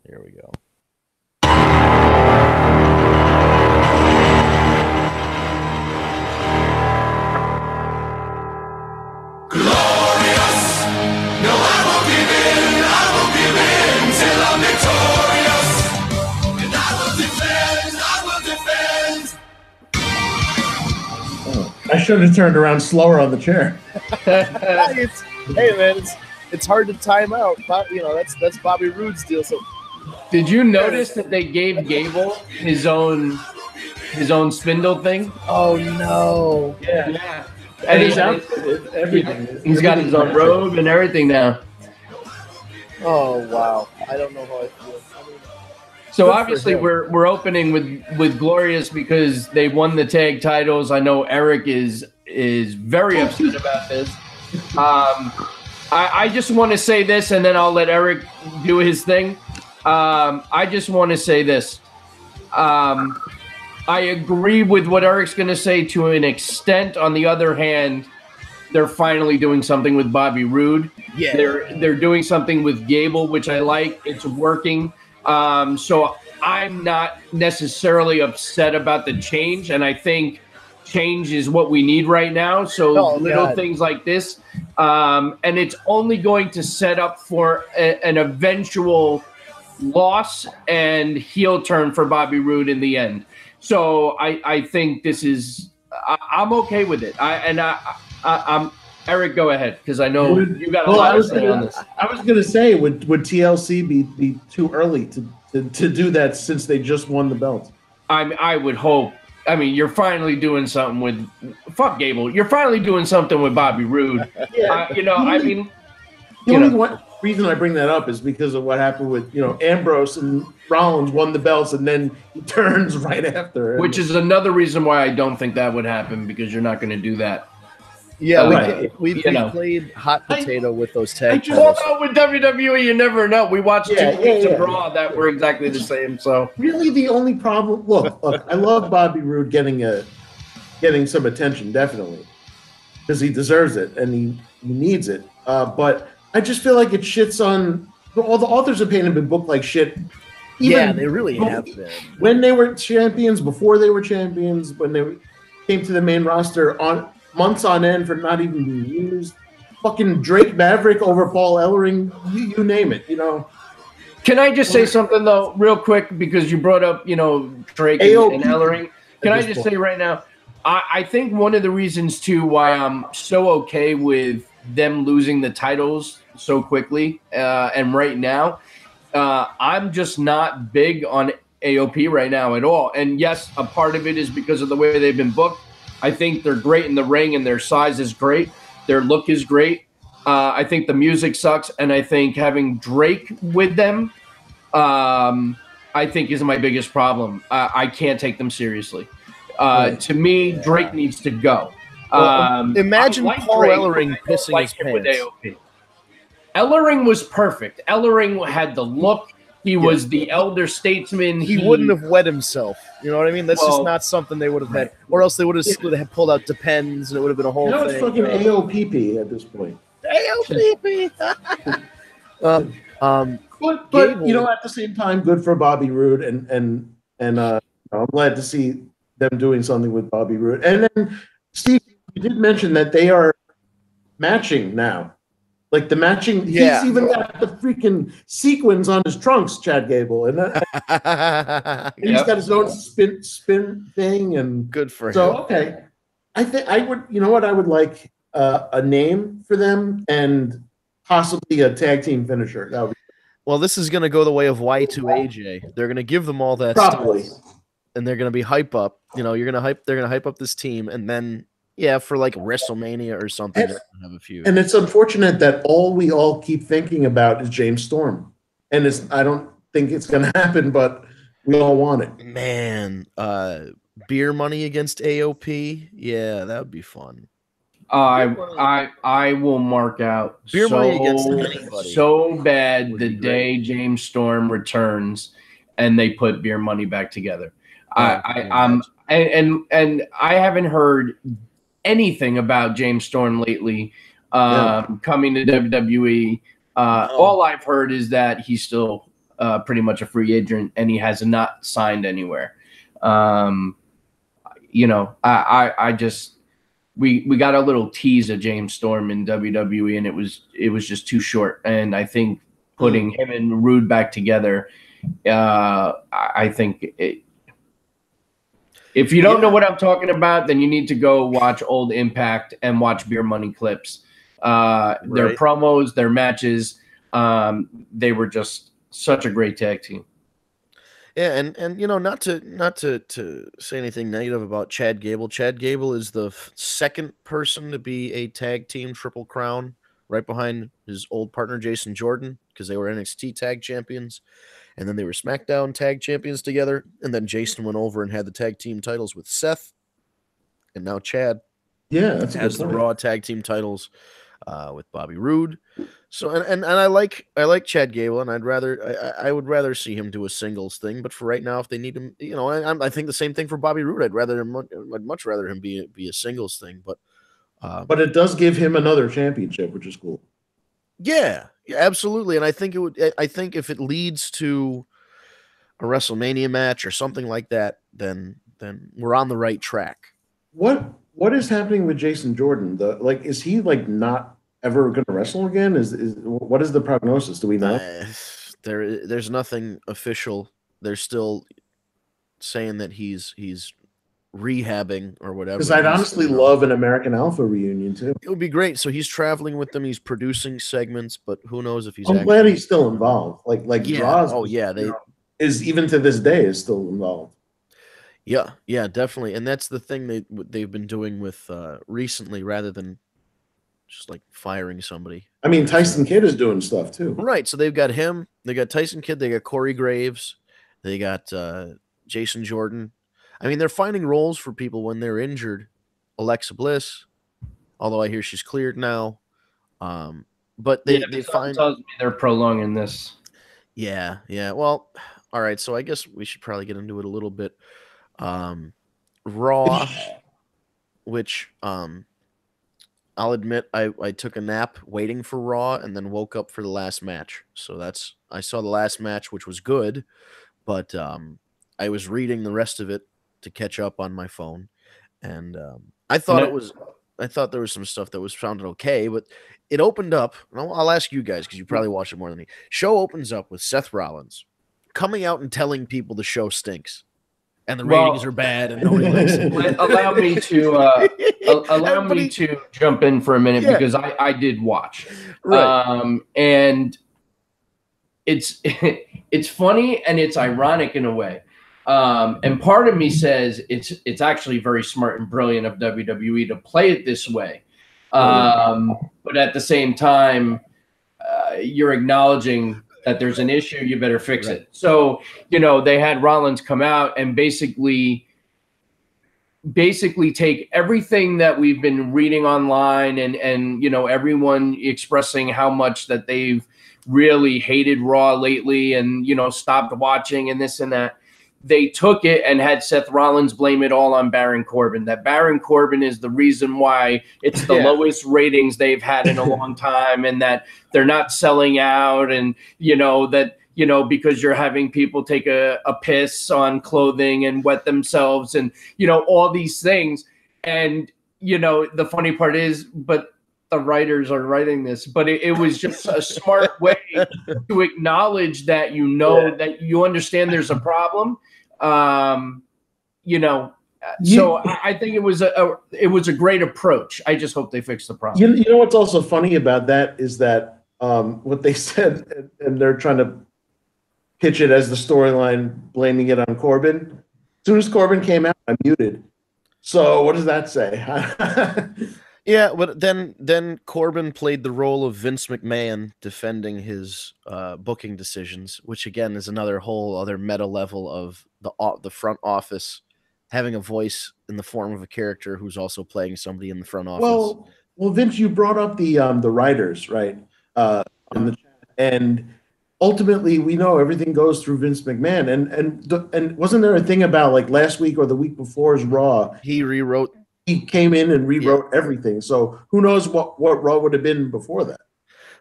Here we go. Glorious! No, I won't give in till I'm victorious. And I will defend. I should have turned around slower on the chair. Hey man, it's hard to time out. But, you know, that's Bobby Roode's deal. So, did you notice that they gave Gable his own spindle thing? Oh no! Yeah. And he's out. Everything. He's got his own robe and everything now. Oh wow! I don't know how I feel. So obviously we're opening with Glorious because they won the tag titles. I know Eric is very upset about this. I just want to say this, and then I'll let Eric do his thing. I just want to say this. I agree with what Eric's going to say to an extent. On the other hand, they're finally doing something with Bobby Roode. Yeah. They're doing something with Gable, which I like. It's working. So I'm not necessarily upset about the change, and I think change is what we need right now. So things like this, and it's only going to set up for an eventual loss and heel turn for Bobby Roode in the end. So I think this is I'm okay with it. I'm Eric, go ahead, because I know you got a lot to say on this. I was going to say, would TLC be too early to do that since they just won the belt? I would hope. I mean, you're finally doing something with fuck Gable. You're finally doing something with Bobby Roode. Yeah. The only reason I bring that up is because of what happened with Ambrose and Rollins won the belts and then he turns right after. Which is another reason why I don't think that would happen, because you're not going to do that. Yeah, we played hot potato with those tag titles. With WWE, you never know. We watched 2 weeks of Raw that were exactly the same. So really, the only problem. Look, I love Bobby Roode getting some attention, definitely, because he deserves it and he needs it. But I just feel like it shits on all the authors of Pain have been booked like shit. They really have been. When they were champions, before they were champions, when they came to the main roster on months on end for not even being used. Fucking Drake Maverick over Paul Ellering, you name it, Can I just say something though, real quick, because you brought up, Drake and Ellering. Can I just say right now, I think one of the reasons too why I'm so okay with them losing the titles so quickly and right now, I'm just not big on AOP right now at all. And yes, a part of it is because of the way they've been booked. I think they're great in the ring, and their size is great. Their look is great. I think the music sucks, and I think having Drake with them, I think is my biggest problem. I can't take them seriously. To me, Drake needs to go. Imagine Paul Ellering pissing his pants. Ellering was perfect. Ellering had the look. He was the elder statesman. He wouldn't have wet himself. You know what I mean? That's just not something they would have had. Or else they would have pulled out Depends, and it would have been a whole thing. It's fucking AOPP at this point. AOPP. But at the same time, good for Bobby Roode, and I'm glad to see them doing something with Bobby Roode. And then, Steve, you did mention that they are matching now. Like the matching, he's even got the freaking sequins on his trunks, Chad Gable, and he's got his own spin thing, and good for him. So okay, I think I would. You know what? I would like a name for them and possibly a tag team finisher. That would be well, this is going to go the way of Y2AJ. They're going to give them all that probably, stuff, and they're going to be hype up. They're going to hype up this team, and then. Yeah, for like WrestleMania or something. Have a few. And it's unfortunate that we all keep thinking about is James Storm. And I don't think it's going to happen, but we all want it. Man, beer money against AOP? Yeah, that would be fun. I will mark out beer money against anybody. So bad the day James Storm returns and they put beer money back together. And I haven't heard anything about James Storm lately coming to WWE. All I've heard is that he's still pretty much a free agent, and he has not signed anywhere. You know, I just we got a little tease of James Storm in WWE, and it was just too short. And I think putting him and Rude back together, I think if you don't know what I'm talking about, then you need to go watch old Impact and watch Beer Money clips. Their promos, their matches, they were just such a great tag team. Yeah, and you know, not to say anything negative about Chad Gable. Chad Gable is the second person to be a tag team Triple Crown, right behind his old partner Jason Jordan, because they were NXT tag champions, and then they were SmackDown tag champions together, and then Jason went over and had the tag team titles with Seth, and now Chad has the Raw tag team titles with Bobby Roode. So and I like Chad Gable, and I would rather see him do a singles thing. But for right now, if they need him, you know, I think the same thing for Bobby Roode. I'd much rather him be a singles thing. But it does give him another championship, which is cool. Yeah, absolutely. And I think I think if it leads to a WrestleMania match or something like that, then we're on the right track. What is happening with Jason Jordan? Is he not ever going to wrestle again? What is the prognosis? Do we know? There's nothing official. They're still saying that he's rehabbing or whatever. Because I'd honestly love an American Alpha reunion too. It would be great. So he's traveling with them. He's producing segments, but who knows if he's. I'm glad he's still involved. Yeah. Draws. Oh yeah, is even to this day is still involved. Yeah, definitely. And that's the thing they've been doing with recently, rather than just firing somebody. I mean, Tyson Kidd is doing stuff too. Right. So they've got him. They got Tyson Kidd. They got Corey Graves. They got Jason Jordan. I mean, they're finding roles for people when they're injured. Alexa Bliss, although I hear she's cleared now. But they tells me they're prolonging this. Yeah. Well, all right. So I guess we should probably get into it a little bit. Raw, which I'll admit I took a nap waiting for Raw and then woke up for the last match. So I saw the last match, which was good, but I was reading the rest of it to catch up on my phone, and I thought there was some stuff that was sounded okay, but it opened up. And I'll ask you guys because you probably watched it more than me. Show opens up with Seth Rollins coming out and telling people the show stinks. And the ratings are bad, and nobody likes it. Allow me to jump in for a minute because I did watch, right. And it's funny and it's ironic in a way, and part of me says it's actually very smart and brilliant of WWE to play it this way, but at the same time, you're acknowledging that there's an issue, you better fix it. So, they had Rollins come out and basically take everything that we've been reading online and everyone expressing how much that they've really hated Raw lately and, stopped watching and this and that. They took it and had Seth Rollins blame it all on Baron Corbin, that Baron Corbin is the reason why it's the lowest ratings they've had in a long time, and that they're not selling out, and because you're having people take a piss on clothing and wet themselves and all these things. And the funny part is, but the writers are writing this, but it was just a smart way to acknowledge that that you understand there's a problem. So I think it was a great approach. I just hope they fix the problem. You know what's also funny about that is that what they said, and they're trying to pitch it as the storyline, blaming it on Corbin. As soon as Corbin came out, I muted. So what does that say? Yeah, but then Corbin played the role of Vince McMahon defending his booking decisions, which again is another whole other meta level of the front office having a voice in the form of a character who's also playing somebody in the front office. Well, Vince, you brought up the writers, right? And ultimately, we know everything goes through Vince McMahon, and wasn't there a thing about last week or the week before's Raw? He came in and rewrote everything. So who knows what Raw would have been before that?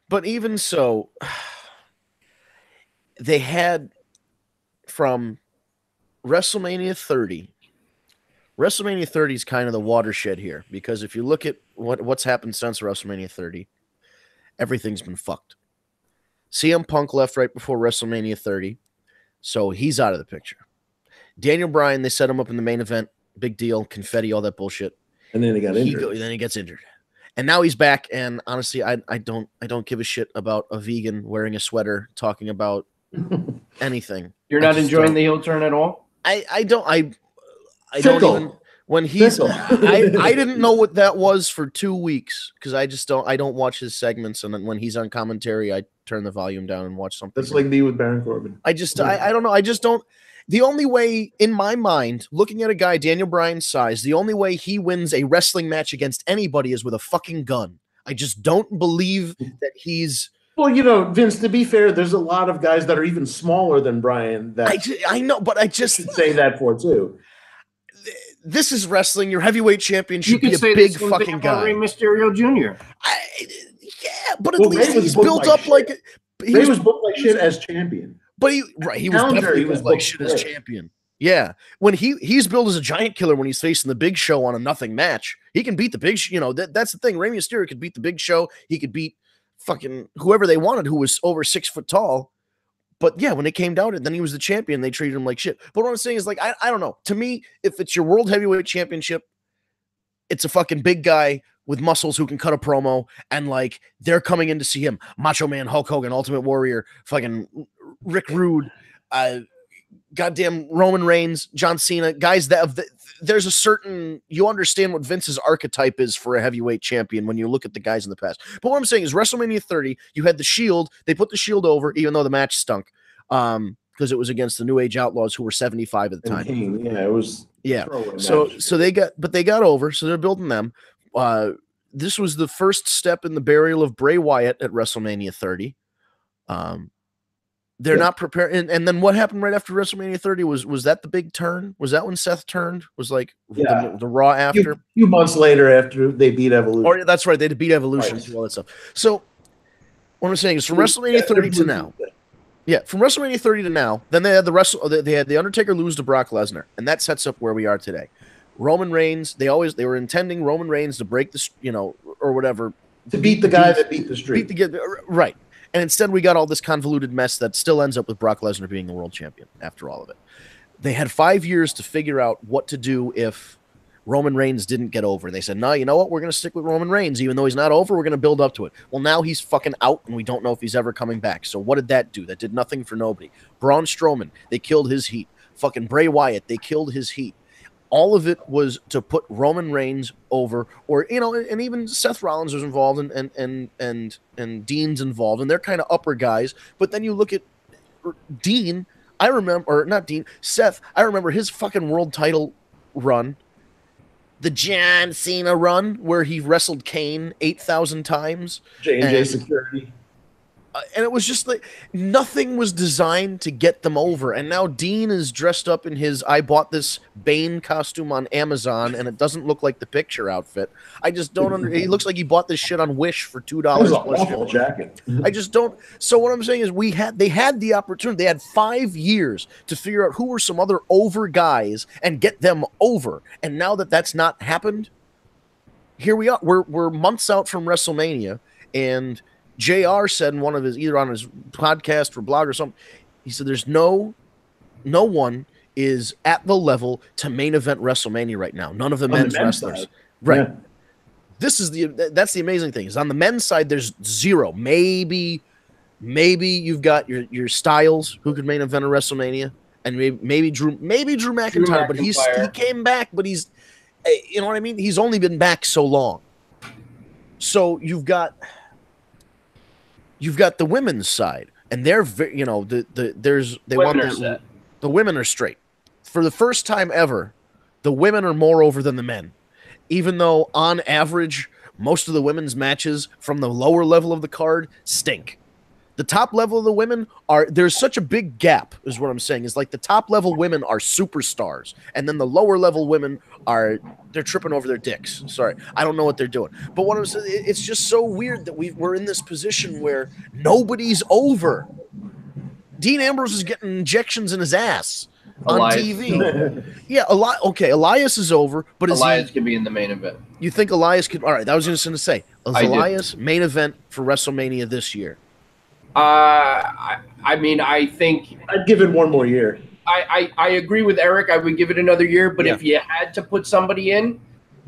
But even so, they had from WrestleMania 30. WrestleMania 30 is kind of the watershed here because if you look at what's happened since WrestleMania 30, everything's been fucked. CM Punk left right before WrestleMania 30, so he's out of the picture. Daniel Bryan, they set him up in the main event, big deal, confetti, all that bullshit. And then he got injured. Then he gets injured. And now he's back, and honestly, I don't give a shit about a vegan wearing a sweater talking about anything. You're not enjoying the heel turn at all? I don't even when he's I didn't know what that was for 2 weeks because I don't watch his segments, and then when he's on commentary, I turn the volume down and watch something. That's like me with Baron Corbin. I don't know. I just don't. The only way, in my mind, looking at a guy Daniel Bryan's size, the only way he wins a wrestling match against anybody is with a fucking gun. I just don't believe that he's. Well, you know, Vince, to be fair, there's a lot of guys that are even smaller than Bryan. I know, but I just say that for too. This is wrestling. Your heavyweight champion should be a big fucking guy. Rey Mysterio Jr. Yeah, but at least he's built up like Rey was booked like shit as champion. But he was definitely built like shit as champion. Yeah, when he's billed as a giant killer when he's facing the Big Show on a nothing match, he can beat the Big. That's the thing. Rey Mysterio could beat the Big Show. He could beat fucking whoever they wanted, who was over 6 foot tall. But yeah, when it came down to it, then he was the champion. They treated him like shit. But what I'm saying is, like, I don't know. To me, if it's your World Heavyweight Championship, it's a fucking big guy with muscles who can cut a promo, and like they're coming in to see him. Macho Man, Hulk Hogan, Ultimate Warrior, fucking Rick Rude, goddamn Roman Reigns, John Cena, guys there's a certain, you understand what Vince's archetype is for a heavyweight champion when you look at the guys in the past. But what I'm saying is WrestleMania 30, you had the Shield, they put the Shield over, even though the match stunk, because it was against the New Age Outlaws who were 75 at the time. Yeah, it was. Yeah. So they got over, so they're building them. This was the first step in the burial of Bray Wyatt at WrestleMania 30. They're not prepared. And then what happened right after WrestleMania 30 was that the big turn? Was that when Seth turned? Was like the Raw after? A few months later after they beat Evolution. Or that's right. They beat Evolution and all that stuff. So what I'm saying is from WrestleMania 30 to now. Yeah, from WrestleMania 30 to now, then they had the Undertaker lose to Brock Lesnar, and that sets up where we are today. Roman Reigns, they were intending Roman Reigns to break the, or whatever. To beat the guy that beat the streak. Right. And instead we got all this convoluted mess that still ends up with Brock Lesnar being the world champion after all of it. They had 5 years to figure out what to do if Roman Reigns didn't get over. They said, no, you know what? We're going to stick with Roman Reigns. Even though he's not over, we're going to build up to it. Well, now he's fucking out, and we don't know if he's ever coming back. So what did that do? That did nothing for nobody. Braun Strowman, they killed his heat. Fucking Bray Wyatt, they killed his heat. All of it was to put Roman Reigns over, or and even Seth Rollins was involved, and Dean's involved, and they're kind of upper guys. But then you look at Dean. Seth. I remember his fucking world title run, the John Cena run, where he wrestled Kane 8,000 times. J&J Security. And it was just like nothing was designed to get them over. And now Dean is dressed up in his I bought this Bane costume on Amazon, and it doesn't look like the picture outfit. I just don't he looks like he bought this shit on Wish for $2. That was an awful jacket. I just don't. So what I'm saying is they had the opportunity. They had 5 years to figure out who were some other over guys and get them over. And now that that's not happened, here we are. We're months out from WrestleMania, and JR said in one of his, either on his podcast or blog or something, he said there's no one is at the level to main event WrestleMania right now. None of the men's wrestlers. Side. Right. Yeah. That's the amazing thing is on the men's side, there's zero. Maybe you've got your Styles who could main event a WrestleMania, and maybe Drew McIntyre, but he came back, but he's, you know what I mean? He's only been back so long. So you've got the women's side, and they're the women are straight. For the first time ever, the women are more over than the men, even though on average most of the women's matches from the lower level of the card stink. The top level of the women there's such a big gap, is what I'm saying. Is like the top level women are superstars, and then the lower level women they're tripping over their dicks. Sorry, I don't know what they're doing. But what I'm saying, it's just so weird that we're in this position where nobody's over. Dean Ambrose is getting injections in his ass on Elias. TV. Yeah, okay, Elias is over, but Elias could be in the main event. You think Elias could? All right, that was just going to say. Is Elias main event for WrestleMania this year? I mean, I think I'd give it one more year. I agree with Eric. I would give it another year, but if you had to put somebody in,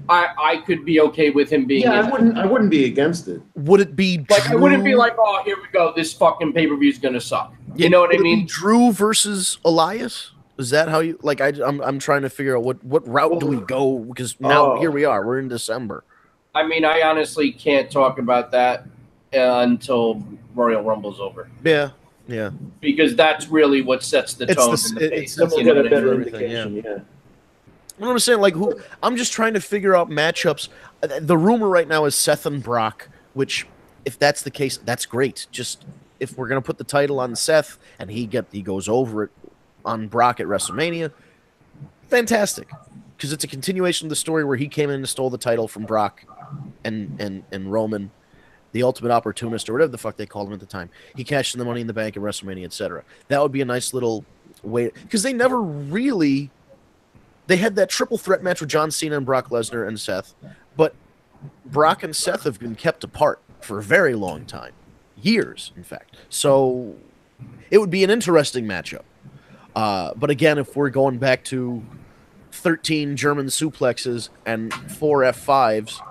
I could be okay with him being. Yeah, I wouldn't be against it. Would it be like Drew? I wouldn't be like, oh, here we go. This fucking pay-per-view is gonna suck. You know what I mean? Drew versus Elias. Is that how you like? I'm trying to figure out what route do we go, because now here we are. We're in December. I mean, I honestly can't talk about that until Royal Rumble's over. Yeah. Because that's really what sets the tone. It's a better indication. Yeah. You know what I'm saying? Like, I'm just trying to figure out matchups. The rumor right now is Seth and Brock, which, if that's the case, that's great. Just if we're gonna put the title on Seth and he goes over it on Brock at WrestleMania, fantastic, because it's a continuation of the story where he came in and stole the title from Brock and Roman, the ultimate opportunist, or whatever the fuck they called him at the time. He cashed in the Money in the Bank at WrestleMania, etc. That would be a nice little way, because they never really. They had that triple threat match with John Cena and Brock Lesnar and Seth, but Brock and Seth have been kept apart for a very long time. Years, in fact. So it would be an interesting matchup. But again, if we're going back to 13 German suplexes and 4 F5s,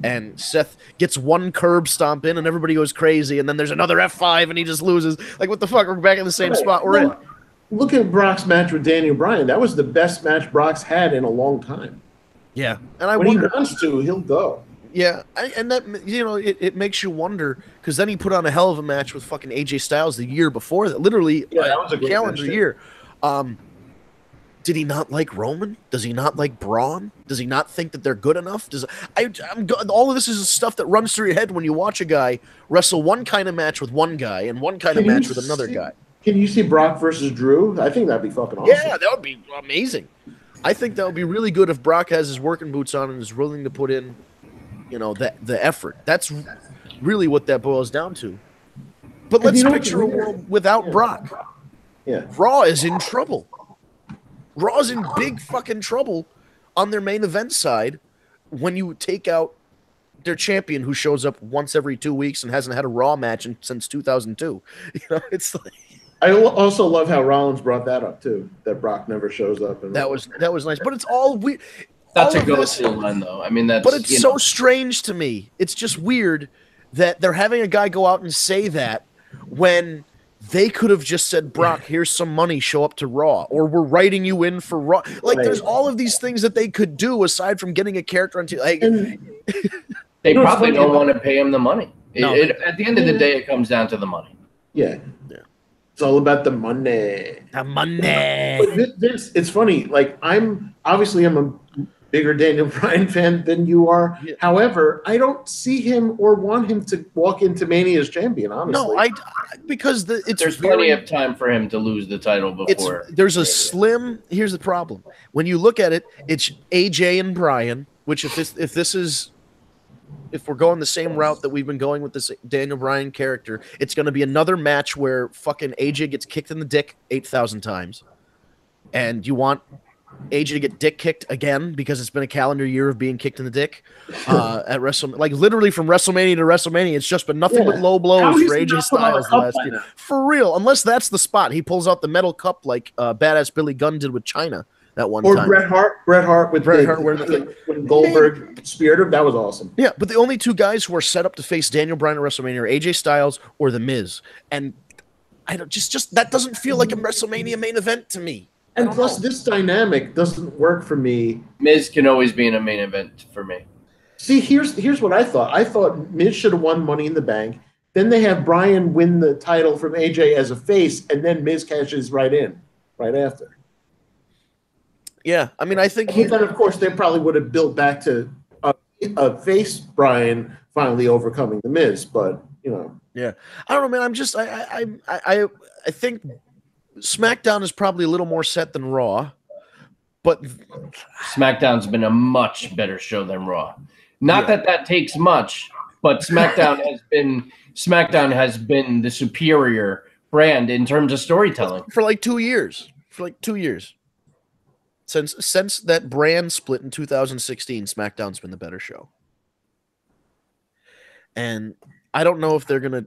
and Seth gets one curb stomp in and everybody goes crazy, and then there's another F5 and he just loses. Like, what the fuck? We're back in the same spot we're in. Look at Brock's match with Daniel Bryan. That was the best match Brock's had in a long time. Yeah. And when he wants to, he'll go. Yeah. And that, it makes you wonder, because then he put on a hell of a match with fucking AJ Styles the year before that. Literally, that was a calendar year. Did he not like Roman? Does he not like Braun? Does he not think that they're good enough? All of this is stuff that runs through your head when you watch a guy wrestle one kind of match with one guy and one kind of match with another guy. Can you see Brock versus Drew? I think that'd be fucking awesome. Yeah, that would be amazing. I think that would be really good if Brock has his working boots on and is willing to put in, the effort. That's really what that boils down to. But let's picture a world without Brock. Yeah. Raw is in trouble. Raw's in big fucking trouble on their main event side when you take out their champion who shows up once every 2 weeks and hasn't had a Raw match since 2002. It's like. I also love how Rollins brought that up too. That Brock never shows up. And that was nice, but it's all weird. That's a go-to line, though. I mean, that's. But it's so strange to me. It's just weird that they're having a guy go out and say that when they could have just said, Brock, here's some money, show up to Raw, or we're writing you in for Raw. Like, there's all of these things that they could do aside from getting a character on TV. They probably don't want to pay him the money. At the end of the day, it comes down to the money. Yeah. It's all about the money. The money. But it's funny. Like, I'm a bigger Daniel Bryan fan than you are. Yeah. However, I don't see him or want him to walk into Mania as champion, honestly. No, because there's plenty of time for him to lose the title before. Here's the problem. When you look at it, it's AJ and Bryan, which if we're going the same route that we've been going with this Daniel Bryan character, it's going to be another match where fucking AJ gets kicked in the dick 8,000 times. And you want AJ to get dick kicked again because it's been a calendar year of being kicked in the dick at WrestleMania. Like, literally from WrestleMania to WrestleMania, it's just been nothing but low blows for AJ Styles the last year. For real, unless that's the spot. He pulls out the metal cup like Badass Billy Gunn did with China. That one time. Or Bret Hart when Goldberg speared him. That was awesome. Yeah, but the only two guys who are set up to face Daniel Bryan at WrestleMania are AJ Styles or The Miz. And I don't just that doesn't feel like a WrestleMania main event to me. And plus, this dynamic doesn't work for me. Miz can always be in a main event for me. See, here's what I thought. I thought Miz should have won Money in the Bank. Then they have Bryan win the title from AJ as a face, and then Miz cashes right after. Yeah, I mean, I think then, of course, they probably would have built back to a face Bryan finally overcoming the Miz, but yeah, I don't know, man. I think SmackDown is probably a little more set than Raw, but SmackDown's been a much better show than Raw. Not that takes much, but SmackDown has been the superior brand in terms of storytelling for like 2 years. For like 2 years. Since that brand split in 2016, SmackDown's been the better show. And I don't know if they're going to...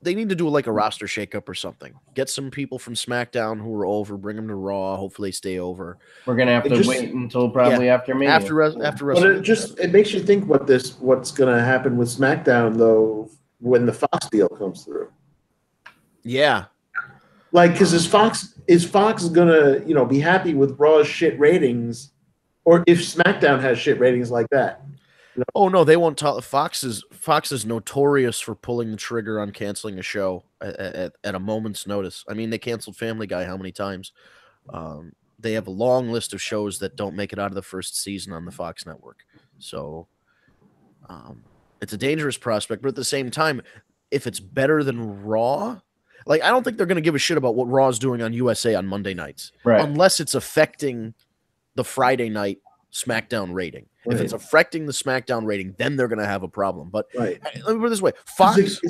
They need to do like a roster shakeup or something. Get some people from SmackDown who are over, bring them to Raw. Hopefully they stay over. We're going to have to wait until probably after Mania. After WrestleMania. But it makes you think what's going to happen with SmackDown, though, when the Fox deal comes through. Yeah. Like, because is Fox gonna, be happy with Raw's shit ratings, or if SmackDown has shit ratings like that? Oh no, they won't talk. Fox is notorious for pulling the trigger on canceling a show at a moment's notice. I mean, they canceled Family Guy how many times? They have a long list of shows that don't make it out of the first season on the Fox network. So it's a dangerous prospect, but at the same time, if it's better than Raw. Like, I don't think they're going to give a shit about what Raw is doing on USA on Monday nights, unless it's affecting the Friday night SmackDown rating. Right. If it's affecting the SmackDown rating, then they're going to have a problem. But let me put it this way: Fox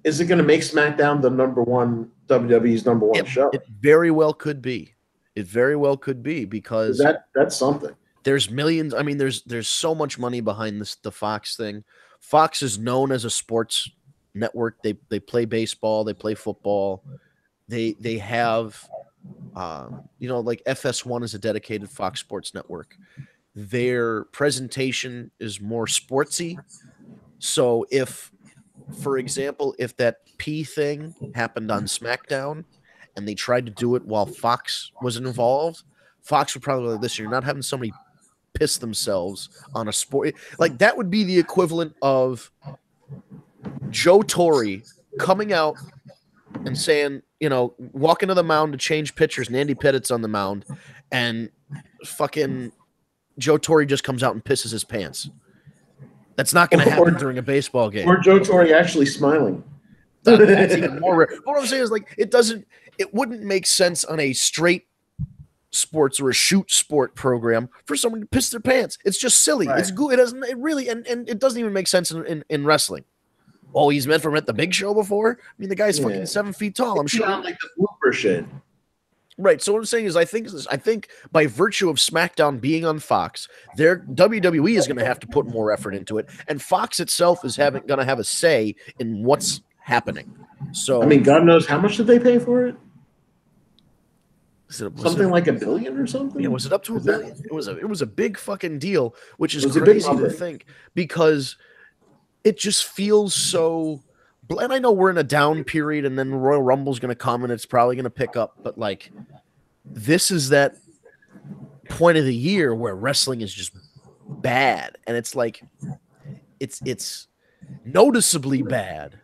is it going to make SmackDown the number one WWE's number one show? It very well could be. It very well could be because that's something. There's millions. I mean, there's so much money behind the Fox thing. Fox is known as a sports network. They play baseball, they play football, they have like FS1 is a dedicated Fox Sports network. Their presentation is more sportsy. So if, for example, if that P thing happened on SmackDown and they tried to do it while Fox was involved, Fox would probably be like, listen, you're not having somebody piss themselves on a sport. Like, that would be the equivalent of Joe Torre coming out and saying, walking to the mound to change pitchers, and Andy Pettit's on the mound, and fucking Joe Torre just comes out and pisses his pants. That's not going to happen during a baseball game. Or Joe Torre actually smiling. That's even more rare. But what I'm saying is, like, it wouldn't make sense on a straight sports or a shoot sport program for someone to piss their pants. It's just silly. Right. It's good. It doesn't even make sense in wrestling. Oh, he's met at the big show before? I mean, the guy's fucking 7 feet tall. I'm sure. Like the blooper shit. Right. So what I'm saying is I think by virtue of SmackDown being on Fox, their WWE is going to have to put more effort into it. And Fox itself is going to have a say in what's happening. So I mean, God knows how much did they pay for it? Something like $1 billion or something? Yeah, was it up to $1 billion? It was a big fucking deal, which is crazy to think because it just feels so. And I know we're in a down period, and then Royal Rumble's going to come, and it's probably going to pick up. But like, this is that point of the year where wrestling is just bad, and it's like, it's noticeably bad.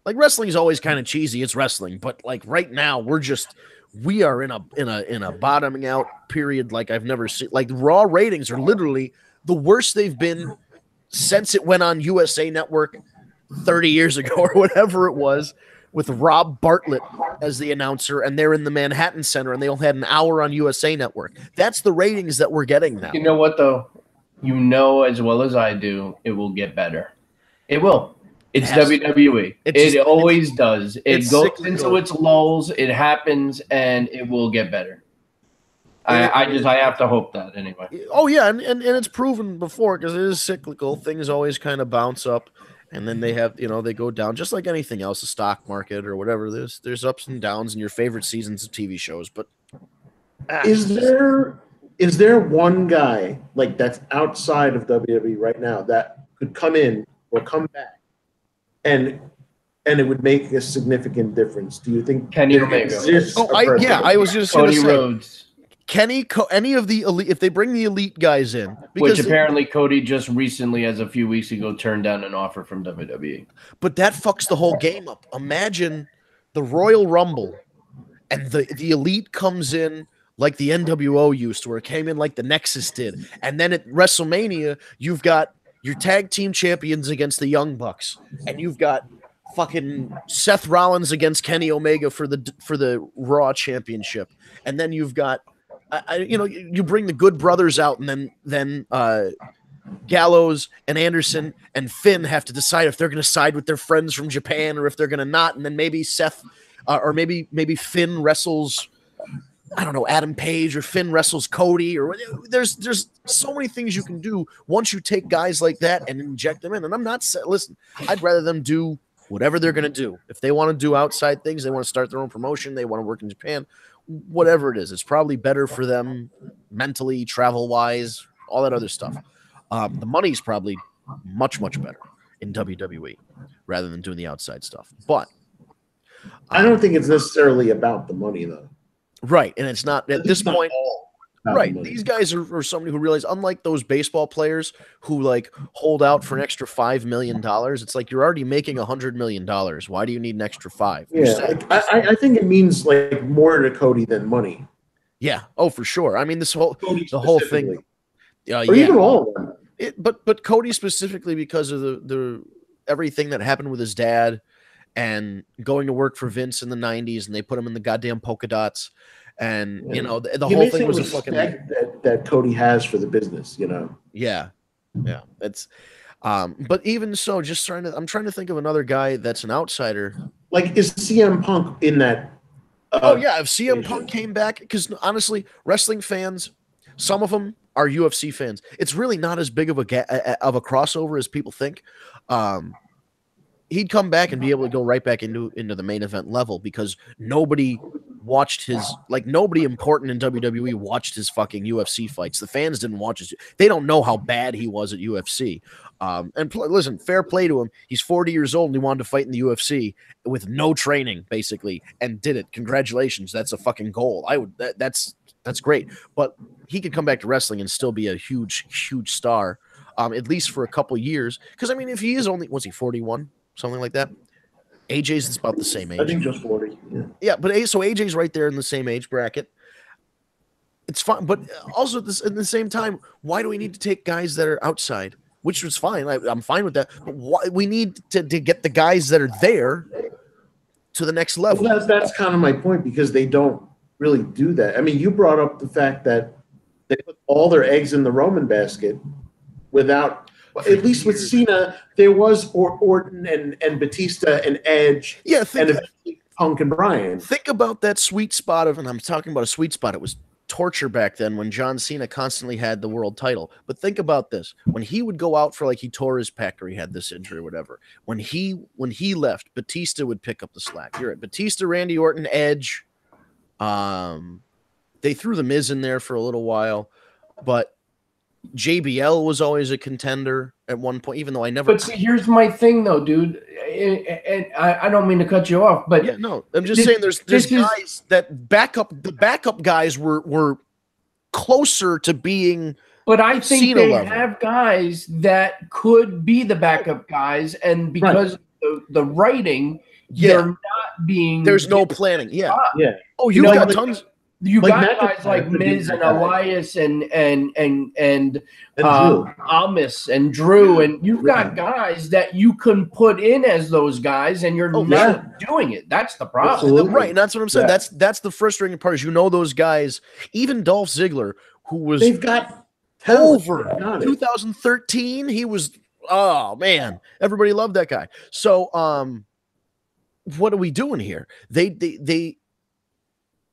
Like, wrestling is always kind of cheesy. It's wrestling, but like right now, we are in a bottoming out period like I've never seen. Like, Raw ratings are literally the worst they've been since it went on USA Network 30 years ago or whatever it was, with Rob Bartlett as the announcer, and they're in the Manhattan Center, and they all had an hour on USA Network. That's the ratings that we're getting now. You know what, though? You know as well as I do, it will get better. It will. It's WWE. It always does. It goes into its lulls. It happens, and it will get better. I have to hope that anyway. Oh yeah, and it's proven before because it is cyclical. Things always kind of bounce up, and then they have they go down just like anything else, the stock market or whatever. There's ups and downs in your favorite seasons of TV shows. But is there one guy like that's outside of WWE right now that could come in or come back, and it would make a significant difference? Do you think Kenny Omega? I was just going to say Rhodes. Any of the elite, if they bring the elite guys in, which apparently Cody just recently, as a few weeks ago, turned down an offer from WWE. But that fucks the whole game up. Imagine the Royal Rumble, and the elite comes in like the NWO used to, where it came in like the Nexus did, and then at WrestleMania you've got your tag team champions against the Young Bucks, and you've got fucking Seth Rollins against Kenny Omega for the Raw Championship, and then you've got. You bring the Good Brothers out, and then Gallows and Anderson and Finn have to decide if they're going to side with their friends from Japan or if they're going to not. And then maybe Seth or maybe Finn wrestles, I don't know, Adam Page, or Finn wrestles Cody, or there's so many things you can do once you take guys like that and inject them in. And I'm not listen, I'd rather them do whatever they're going to do. If they want to do outside things, they want to start their own promotion, they want to work in Japan, whatever it is, it's probably better for them mentally, travel wise, all that other stuff. The money's probably much better in WWE rather than doing the outside stuff. But I don't think it's necessarily about the money, though. Right, and it's not at this point. Right, these guys are somebody who realize, unlike those baseball players who like hold out for an extra $5 million, it's like you're already making $100 million. Why do you need an extra $5? Yeah, I think it means like more to Cody than money. Yeah, oh for sure. I mean, the whole thing, or even all of them. But Cody specifically, because of the everything that happened with his dad and going to work for Vince in the 90s, and they put him in the goddamn polka dots. And you know the whole thing was a fucking that Cody has for the business, you know. Yeah, it's but even so, I'm trying to think of another guy that's an outsider. Like, is CM Punk in that? If CM Punk came back, because honestly, wrestling fans, some of them are UFC fans. It's really not as big of a crossover as people think. He'd come back and be able to go right back into the main event level, because nobody watched nobody important in WWE watched his fucking UFC fights. The fans didn't watch his. They don't know how bad he was at UFC. Listen, fair play to him. He's 40 years old and he wanted to fight in the UFC with no training, basically, and did it. Congratulations. That's a fucking goal. That's great. But he could come back to wrestling and still be a huge star, at least for a couple years. Because I mean, if he is was he 41? Something like that. AJ's about the same age. I think just 40. Yeah, but so AJ's right there in the same age bracket. It's fine, but also at the same time, why do we need to take guys that are outside? Which was fine. I'm fine with that. But why we need to get the guys that are there to the next level? Well, that's kind of my point, because they don't really do that. I mean, you brought up the fact that they put all their eggs in the Roman basket without. At least with Cena, there was Orton and Batista and Edge, and Punk and Bryan. Think about that sweet spot and I'm talking about a sweet spot. It was torture back then when John Cena constantly had the world title. But think about this: when he would go out for, like, he tore his pec or he had this injury or whatever. When he left, Batista would pick up the slack. You're right, Batista, Randy Orton, Edge. They threw the Miz in there for a little while, but JBL was always a contender at one point, even though I never. But see, here's my thing, though, dude. And I don't mean to cut you off, but yeah, no, I'm just saying there's guys that the backup guys were closer to being. But I think Cena they level. have guys that could be the backup guys, and because of the writing, they're not being. There's no planning. Yeah. Oh, you got tons. You like got guys like Miz and Elias and Almas and Drew, and you've got guys that you can put in as those guys, and you're not doing it. That's the problem. Absolutely. Right, and that's what I'm saying. Yeah. That's the frustrating part, is those guys, even Dolph Ziggler, who was they've got over 2013, he was, oh man, everybody loved that guy. So what are we doing here?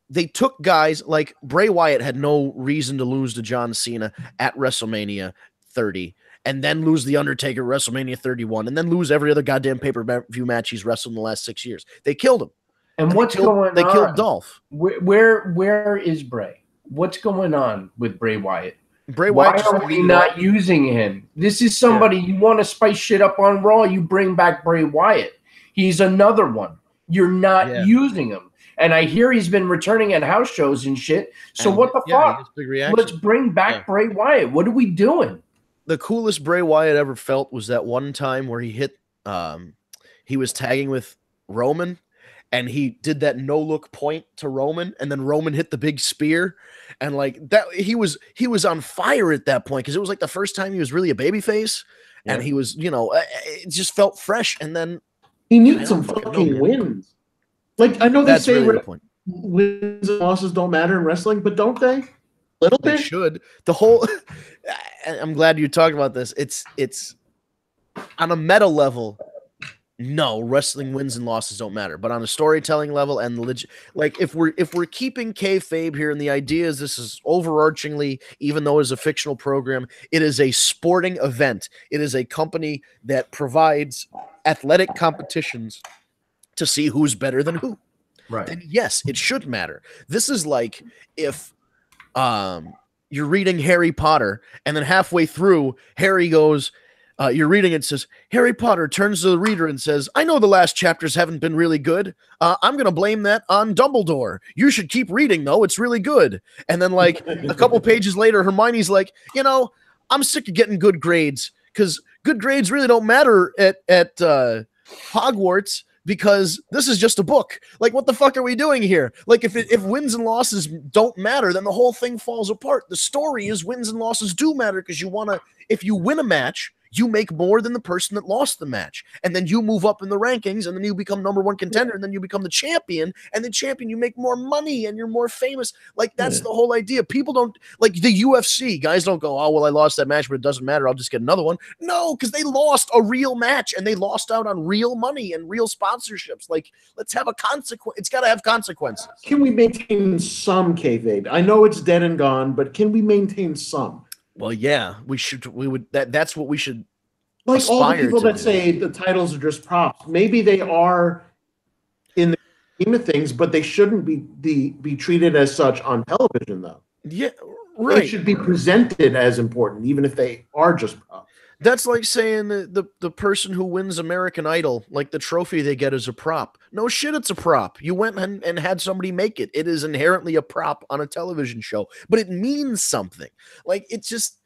They took guys like Bray Wyatt had no reason to lose to John Cena at WrestleMania 30, and then lose the Undertaker at WrestleMania 31, and then lose every other goddamn pay-per-view match he's wrestled in the last 6 years. They killed him. And what's going on? They killed Dolph. Where is Bray? What's going on with Bray Wyatt? Bray Wyatt. Why are we not using him? This is somebody you want to spice shit up on Raw. You bring back Bray Wyatt. He's another one. You're not using him. And I hear he's been returning at house shows and shit. So what the fuck? Let's bring back Bray Wyatt. What are we doing? The coolest Bray Wyatt ever felt was that one time where he hit he was tagging with Roman, and he did that no-look point to Roman, and then Roman hit the big spear, and like that he was on fire at that point, because it was like the first time he was really a babyface, and he was, it just felt fresh, and then he needs some fucking wins. Like, I know they say really wins and losses don't matter in wrestling, but don't they? little They bit should. The whole. I'm glad you talked about this. It's on a meta level. No, wrestling wins and losses don't matter. But on a storytelling level and like if we're keeping kayfabe here, and the idea is this is overarchingly, even though it's a fictional program, it is a sporting event. It is a company that provides athletic competitions to see who's better than who. Right. Then yes, it should matter. This is like if you're reading Harry Potter and then halfway through Harry goes, you're reading it, says Harry Potter turns to the reader and says, I know the last chapters haven't been really good. I'm going to blame that on Dumbledore. You should keep reading, though. It's really good. And then, like, a couple pages later, Hermione's like, I'm sick of getting good grades because good grades really don't matter at Hogwarts because this is just a book. Like, what the fuck are we doing here? Like, if wins and losses don't matter, then the whole thing falls apart. The story is wins and losses do matter because if you win a match, you make more than the person that lost the match. And then you move up in the rankings, and then you become number one contender, and then you become the champion. And the champion, you make more money, and you're more famous. Like, that's the whole idea. People don't, like the UFC, guys don't go, oh, well, I lost that match, but it doesn't matter. I'll just get another one. No, because they lost a real match, and they lost out on real money and real sponsorships. Like, let's have a consequence. It's got to have consequences. Can we maintain some kayfabe? I know it's dead and gone, but can we maintain some? Well, yeah, we should. We would. That's what we should. Like all the people that say the titles are just props, maybe they are in the scheme of things, but they shouldn't be treated as such on television, though. Yeah, right. They should be presented as important, even if they are just props. That's like saying the person who wins American Idol, like the trophy they get is a prop. No shit, it's a prop. You went and had somebody make it. It is inherently a prop on a television show, but it means something. Like, it's just,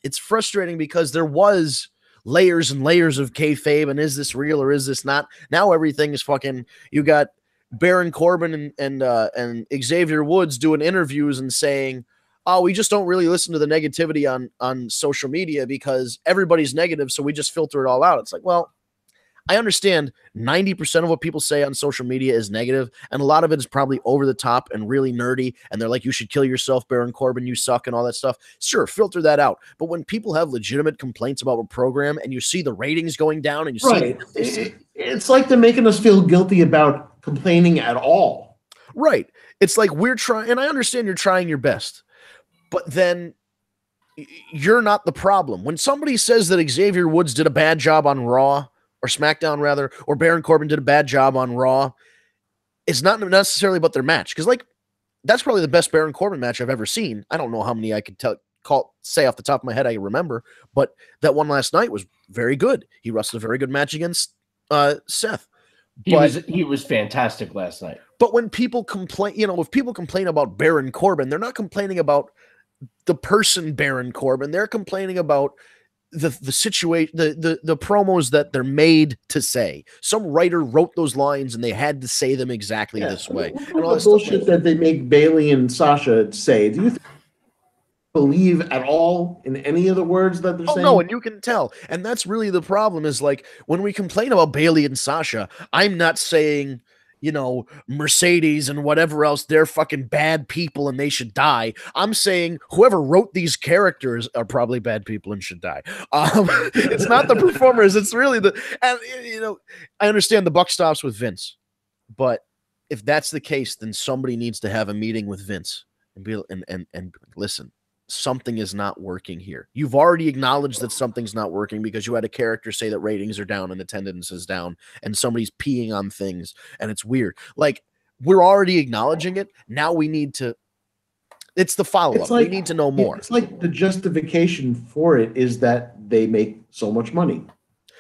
it's frustrating because there was layers and layers of kayfabe, and is this real or is this not? Now everything is fucking, you got Baron Corbin and Xavier Woods doing interviews and saying, oh, we just don't really listen to the negativity on social media because everybody's negative, so we just filter it all out. It's like, well, I understand 90% of what people say on social media is negative, and a lot of it is probably over the top and really nerdy, and they're like, you should kill yourself, Baron Corbin, you suck, and all that stuff. Sure, filter that out. But when people have legitimate complaints about a program and you see the ratings going down and you see it's like they're making us feel guilty about complaining at all. Right. It's like we're trying, and I understand you're trying your best, but then you're not the problem. When somebody says that Xavier Woods did a bad job on Raw, or SmackDown rather, or Baron Corbin did a bad job on Raw, it's not necessarily about their match. Because, like, that's probably the best Baron Corbin match I've ever seen. I don't know how many I could say off the top of my head I remember, but that one last night was very good. He wrestled a very good match against Seth. He was fantastic last night. But when people complain, if people complain about Baron Corbin, they're not complaining about the person Baron Corbin. They're complaining about the situation, the promos that they're made to say. Some writer wrote those lines and they had to say them exactly this way. And all the bullshit that they make Bailey and Sasha say. Do you believe at all in any of the words that they're saying? No, and you can tell. And that's really the problem is, like, when we complain about Bailey and Sasha, I'm not saying, Mercedes and whatever else, they're fucking bad people and they should die. I'm saying whoever wrote these characters are probably bad people and should die. It's not the performers. It's really I understand the buck stops with Vince, but if that's the case, then somebody needs to have a meeting with Vince and be and listen. Something is not working here. You've already acknowledged that something's not working because you had a character say that ratings are down and attendance is down and somebody's peeing on things and it's weird. Like, we're already acknowledging it. Now we need to, it's the follow-up. We need to know more. It's like the justification for it is that they make so much money.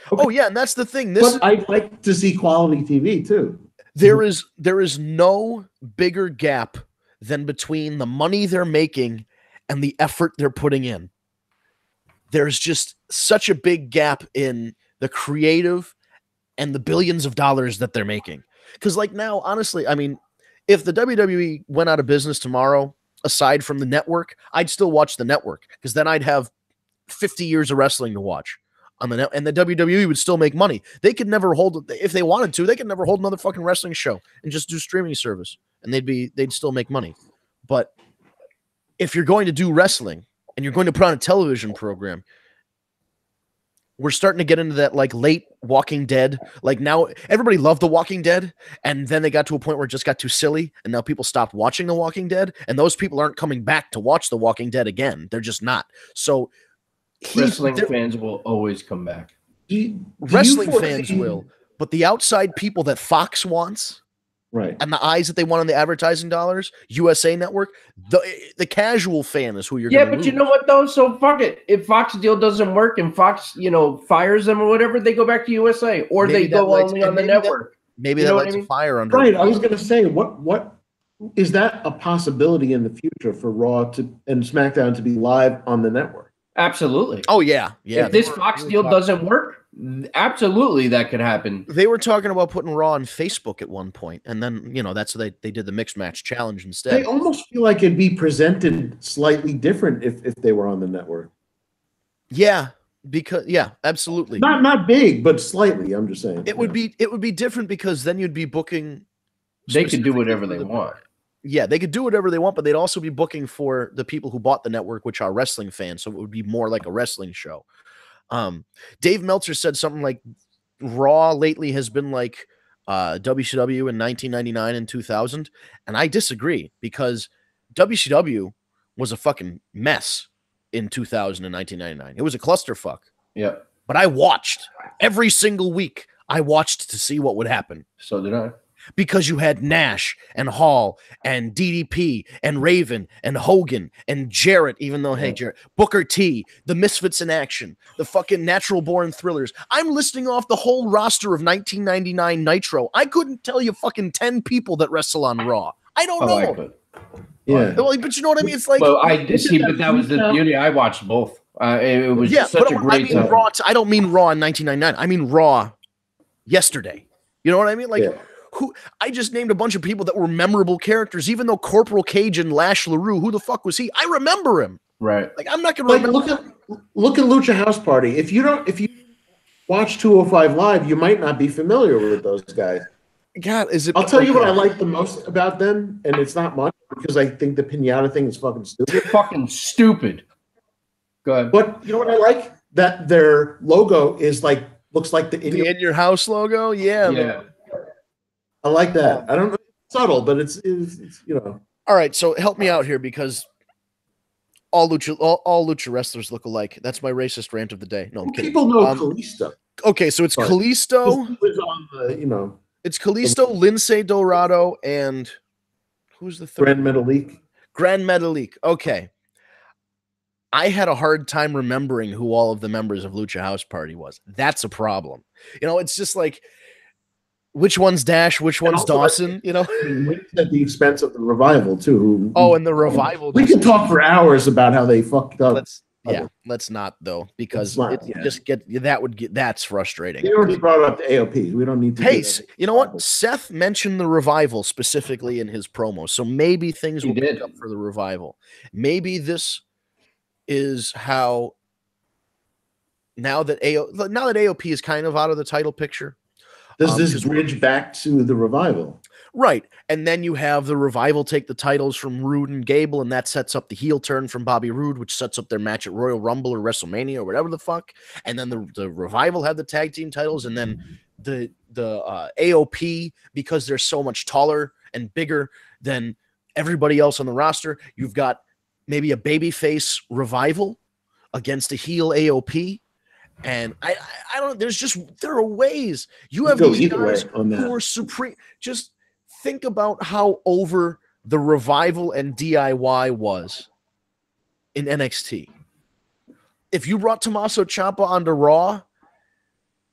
Okay. Oh yeah. And that's the thing. But I'd like to see quality TV too. There is no bigger gap than between the money they're making and the effort they're putting in. There's just such a big gap in the creative and the billions of dollars that they're making. Because, like, now, honestly, I mean, if the WWE went out of business tomorrow, aside from the network, I'd still watch the network because then I'd have 50 years of wrestling to watch on the net, and the WWE would still make money. They could never hold, if they wanted to, they could never hold another fucking wrestling show and just do streaming service, and they'd still make money. But if you're going to do wrestling and you're going to put on a television program, we're starting to get into that like late Walking Dead. Like now everybody loved The Walking Dead, and then they got to a point where it just got too silly, and now people stopped watching The Walking Dead, and those people aren't coming back to watch The Walking Dead again. They're just not. So wrestling fans will always come back. Wrestling fans will, but the outside people that Fox wants, right, and the eyes that they want on the advertising dollars, USA Network, the casual fan is who you're. But lose. You know what though? So fuck it. If Fox deal doesn't work and Fox, fires them or whatever, they go back to USA, or maybe they go only on the network. Maybe that lights a fire under. Right. I was going to say, what is that a possibility in the future for Raw and SmackDown to be live on the network? Absolutely. Oh yeah. If this Fox deal doesn't work, absolutely that could happen. They were talking about putting Raw on Facebook at one point, and then that's what they did the mixed match challenge instead. They almost feel like it'd be presented slightly different if they were on the network. Yeah, because absolutely. Not big, but slightly. I'm just saying. It would be different because then you'd be booking. They could do whatever they want. Yeah, they could do whatever they want, but they'd also be booking for the people who bought the network, which are wrestling fans. So it would be more like a wrestling show. Dave Meltzer said something like Raw lately has been like WCW in 1999 and 2000. And I disagree because WCW was a fucking mess in 2000 and 1999. It was a clusterfuck. Yeah. But I watched every single week. I watched to see what would happen. So did I. Because you had Nash and Hall and DDP and Raven and Hogan and Jarrett, even though, hey, Jarrett, Booker T, the Misfits in Action, the fucking Natural Born Thrillers. I'm listing off the whole roster of 1999 Nitro. I couldn't tell you fucking 10 people that wrestle on Raw. I don't know. I could. Yeah. Well, but you know what I mean? It's like. Well, I see, but that was the beauty. I watched both. It was such a great time. Raw. I don't mean Raw in 1999. I mean Raw yesterday. You know what I mean? Like. Yeah. Who I just named a bunch of people that were memorable characters, even though Corporal Cage and Lash LaRue, who the fuck was he? I remember him. Right. Like I'm not gonna remember. Look at Lucha House Party. If you watch 205 Live, you might not be familiar with those guys. God, is it? I'll tell you what I like the most about them, and it's not much because I think the pinata thing is fucking stupid. You're fucking stupid. Go ahead. But you know what I like? That their logo is looks like the In Your House logo. Yeah. Yeah. I like that. I don't know if it's subtle, but it's All right, so help me out here because all lucha wrestlers look alike. That's my racist rant of the day. No, I'm kidding. People know Kalisto. Okay, so it's Kalisto. He was on the, It's Kalisto, Lince Dorado, and who's the third? Grand Metalik. Okay. I had a hard time remembering who all of the members of Lucha House Party was. That's a problem. It's just like which one's Dash, which one's Dawson, at the expense of the Revival too. And the Revival. We can talk for hours about how they fucked up. Let's not though, because that's frustrating. They already brought up the AOP. We don't need to. Hey, you know what? Seth mentioned the Revival specifically in his promo, so maybe things will pick up for the Revival. Maybe this is how now that AOP is kind of out of the title picture. Does this bridge back to the Revival? Right. And then you have the Revival take the titles from Rude and Gable, and that sets up the heel turn from Bobby Roode, which sets up their match at Royal Rumble or WrestleMania or whatever the fuck. And then the Revival have the tag team titles, and then the AOP, because they're so much taller and bigger than everybody else on the roster, you've got maybe a babyface Revival against a heel AOP. And I don't. There are ways you have these guys who are supreme. Just think about how over the Revival and DIY was in NXT. If you brought Tommaso Ciampa onto Raw,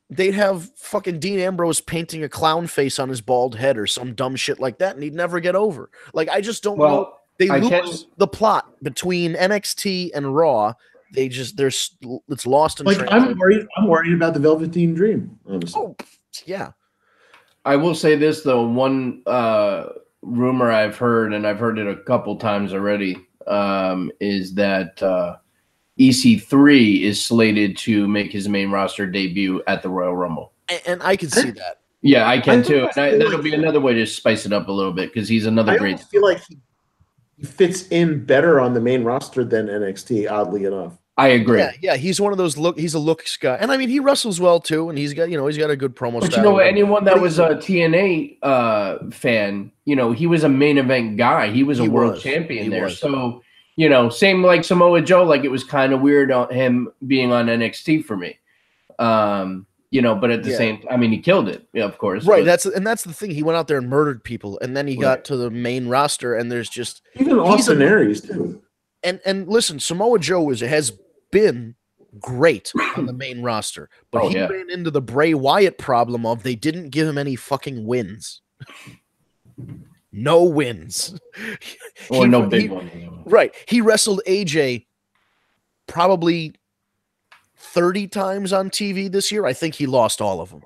they'd have fucking Dean Ambrose painting a clown face on his bald head or some dumb shit like that, and he'd never get over. Like I just don't know. They lose the plot between NXT and Raw. It's lost in I'm worried about the Velveteen Dream, honestly. Oh, yeah. I will say this though, one rumor I've heard, and I've heard it a couple times already, is that EC3 is slated to make his main roster debut at the Royal Rumble. And I can see that. Yeah, I can too. That'll be another way to spice it up a little bit because he's another great. I feel like he fits in better on the main roster than NXT, oddly enough. I agree. Yeah, he's one of those he's a looks guy. And I mean, he wrestles well too, and he's got a good promo but style. You know, anyone that was a TNA fan, you know, he was a main event guy. He was a world champion there. So, you know, same like Samoa Joe, like it was kind of weird on him being on NXT for me. You know, but at the same time, I mean, he killed it, of course. Right. That's the thing. He went out there and murdered people, and then he got to the main roster, and there's just even Austin Aries too. And listen, Samoa Joe has been great on the main roster, but he ran into the Bray Wyatt problem of they didn't give him any fucking wins. No wins. Or no big one. Right. He wrestled AJ probably 30 times on TV this year. I think he lost all of them.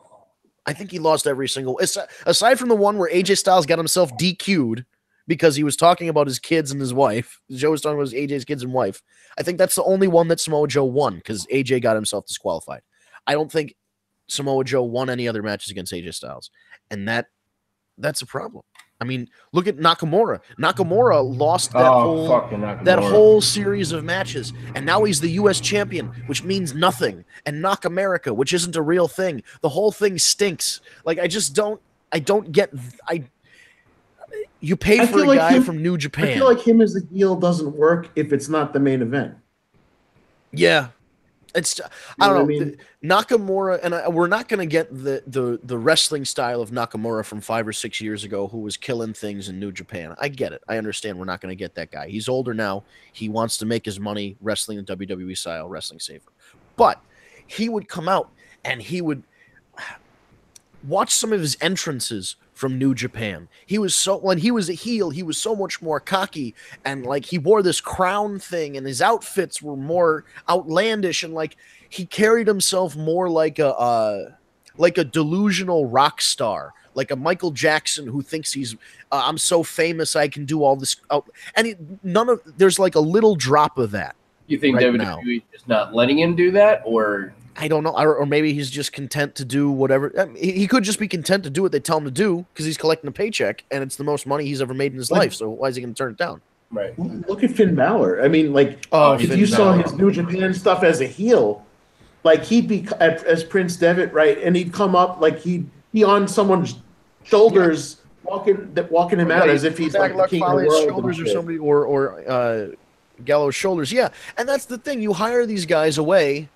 I think he lost every single, aside from the one where AJ Styles got himself DQ'd because he was talking about his kids and his wife. Joe was talking about AJ's kids and wife. I think that's the only one that Samoa Joe won because AJ got himself disqualified. I don't think Samoa Joe won any other matches against AJ Styles. And that's a problem. I mean, look at Nakamura. Nakamura lost that whole series of matches, and now he's the U.S. champion, which means nothing. And Knock America, which isn't a real thing. The whole thing stinks. Like, I don't get. You pay for a guy from New Japan. I feel like him as a heel doesn't work if it's not the main event. Yeah. It's I don't know. I mean? Nakamura, and we're not going to get the wrestling style of Nakamura from 5 or 6 years ago, who was killing things in New Japan. I get it. I understand we're not going to get that guy. He's older now. He wants to make his money wrestling the WWE style, wrestling safer. But he would come out and he would watch some of his entrances from New Japan. When he was a heel, he was so much more cocky, and like he wore this crown thing, and his outfits were more outlandish, and like he carried himself more like a delusional rock star, like a Michael Jackson who thinks he's I'm so famous I can do all this. There's like a little drop of that. You think WWE is not letting him do that, or? I don't know, or maybe he's just content to do whatever. I mean, he could just be content to do what they tell him to do because he's collecting a paycheck and it's the most money he's ever made in his life. So why is he going to turn it down? Right. Look at Finn Balor. I mean, like, if you saw his New Japan stuff as a heel, like he'd be as Prince Devitt, right? And he'd come up like he'd be on someone's shoulders, walking him out as if he's like the king of the world. Shoulders or somebody, or Gallows' shoulders. Yeah, and that's the thing. You hire these guys away.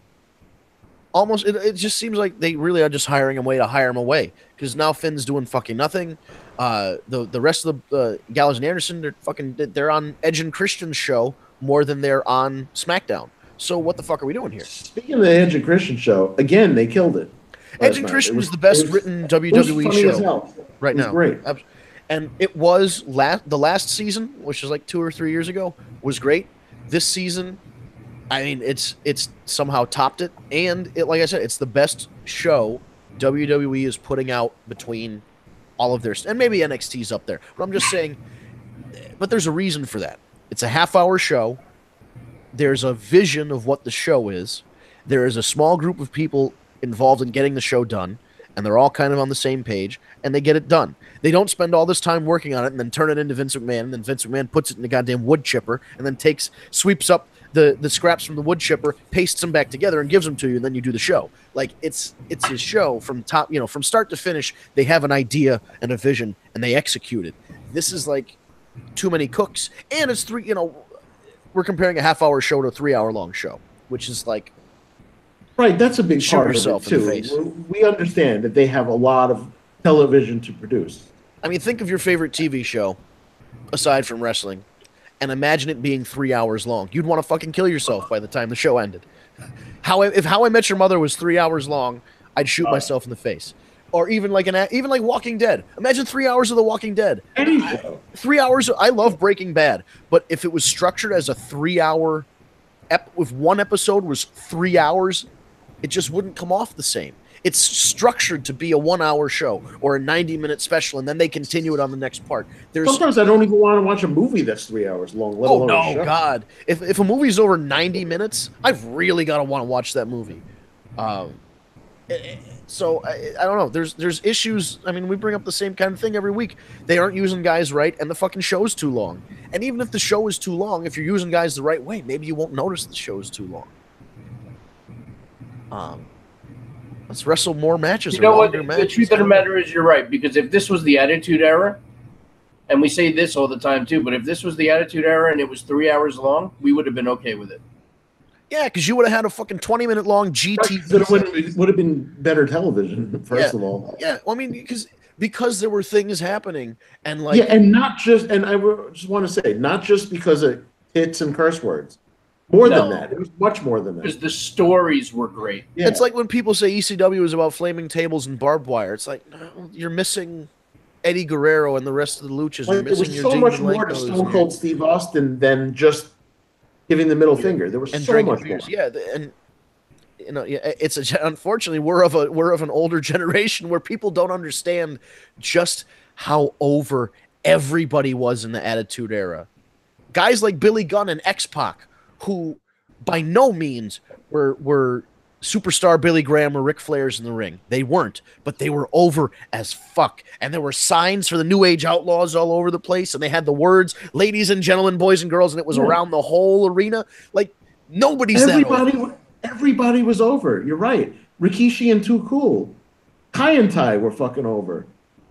Almost, it just seems like they really are just hiring him away to hire him away because now Finn's doing fucking nothing. The rest of the Gallows and Anderson, they're on Edge and Christian's show more than they're on SmackDown. So what the fuck are we doing here? Speaking of the Edge and Christian show, again they killed it. Edge and Christian was the best written WWE show right now. Great, and it was the last season, which was like 2 or 3 years ago, was great. This season, I mean, it's somehow topped it, and like I said, it's the best show WWE is putting out between all of their, and maybe NXT's up there. But I'm just saying, but there's a reason for that. It's a half-hour show. There's a vision of what the show is. There is a small group of people involved in getting the show done, and they're all kind of on the same page, and they get it done. They don't spend all this time working on it and then turn it into Vince McMahon, and then Vince McMahon puts it in the goddamn wood chipper, and then sweeps up the scraps from the wood chipper, pastes them back together, and gives them to you, and then you do the show. Like, it's a show from from start to finish. They have an idea and a vision, and they execute it. This is like too many cooks, and it's we're comparing a half-hour show to a 3-hour-long show, which is like, right, that's a big part of it too. We understand that they have a lot of television to produce. I mean, think of your favorite TV show, aside from wrestling, and imagine it being 3 hours long. You'd want to fucking kill yourself by the time the show ended. If How I Met Your Mother was 3 hours long, I'd shoot myself in the face. Or even like Walking Dead. Imagine 3 hours of The Walking Dead. 3 hours. I love Breaking Bad, but if it was structured as a 3 hour, if one episode was 3 hours, it just wouldn't come off the same. It's structured to be a 1 hour show or a 90-minute special, and then they continue it on the next part. Sometimes I don't even want to watch a movie that's 3 hours long. Let alone a show. God! If a movie's over 90 minutes, I've really got to want to watch that movie. So I don't know. There's issues. I mean, we bring up the same kind of thing every week. They aren't using guys right, and the fucking show's too long. And even if the show is too long, if you're using guys the right way, maybe you won't notice the show is too long. Let's wrestle more matches. You know what? The truth of the matter is, you're right. Because if this was the Attitude Era, and we say this all the time too, but if this was the Attitude Era and it was 3 hours long, we would have been okay with it. Yeah, because you would have had a fucking 20-minute long GT. It would have been better television, first of all. Yeah, well, I mean, because there were things happening, and like, yeah, and not just, and I just want to say, not just because of hits and curse words. More than that. It was much more than that. Because the stories were great. Yeah. It's like when people say ECW is about flaming tables and barbed wire. It's like, no, you're missing Eddie Guerrero and the rest of the luchas. Like, there was so much more to Stone Cold Steve Austin than just giving the middle finger. There was so much more. Yeah, and you know, unfortunately we're of an older generation where people don't understand just how over everybody was in the Attitude Era. Guys like Billy Gunn and X-Pac, who by no means were superstar Billy Graham or Ric Flair's in the ring. They weren't, but they were over as fuck. And there were signs for the New Age Outlaws all over the place, and they had the words, ladies and gentlemen, boys and girls, and it was around the whole arena. Like, everybody was over. You're right. Rikishi and Too Cool. Kai and Tai were fucking over.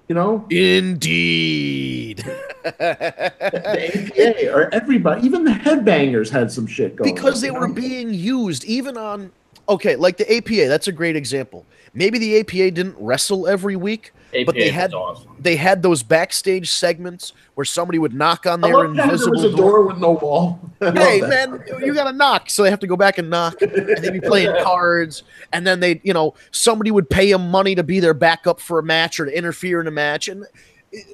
You know? Indeed. The APA or everybody, even the Headbangers had some shit going because they were being used even on, okay, like the APA. That's a great example. Maybe the APA didn't wrestle every week, but they had those backstage segments where somebody would knock on their invisible there was a door with no wall. Hey man, you got to knock, so they have to go back and knock, and they'd be playing cards, and then they, somebody would pay them money to be their backup for a match or to interfere in a match, and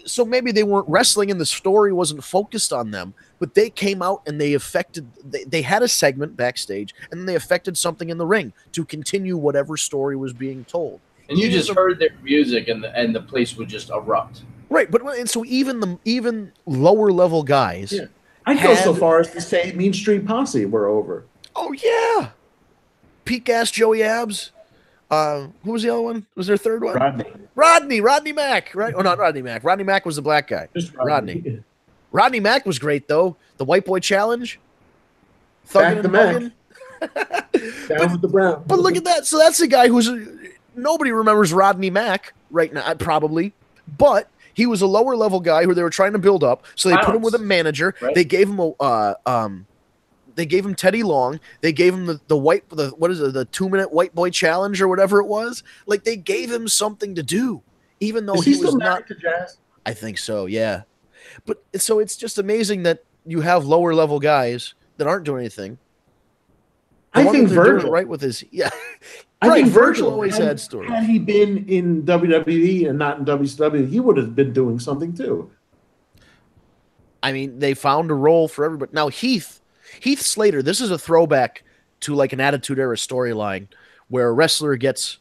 so maybe they weren't wrestling and the story wasn't focused on them, but they came out and they had a segment backstage, and then they affected something in the ring to continue whatever story was being told. And you just heard their music, and the place would just erupt. Right, and so even lower level guys. Yeah. I'd go so far as to say Mean Street Posse were over. Oh yeah, peak ass Joey Abs. Who was the other one? Was there a third one? Rodney Mack, right? Oh, not Rodney Mack. Rodney Mack was the black guy. Just Rodney. Rodney Mack was great though. The White Boy Challenge. Back the Mac. Down with the brown. But look at that. So that's the guy who's nobody remembers Rodney Mack right now, probably, but he was a lower level guy who they were trying to build up. So they put him with a manager. Right. They gave him they gave him Teddy Long. They gave him the 2-minute White Boy Challenge or whatever it was. Like, they gave him something to do, even though he was not to Jazz. I think so, yeah. But so it's just amazing that you have lower level guys that aren't doing anything. I think Virgil right with his I think Virgil always had stories. Had he been in WWE and not in WCW, he would have been doing something too. I mean, they found a role for everybody. Now Heath Slater, this is a throwback to like an Attitude Era storyline where a wrestler gets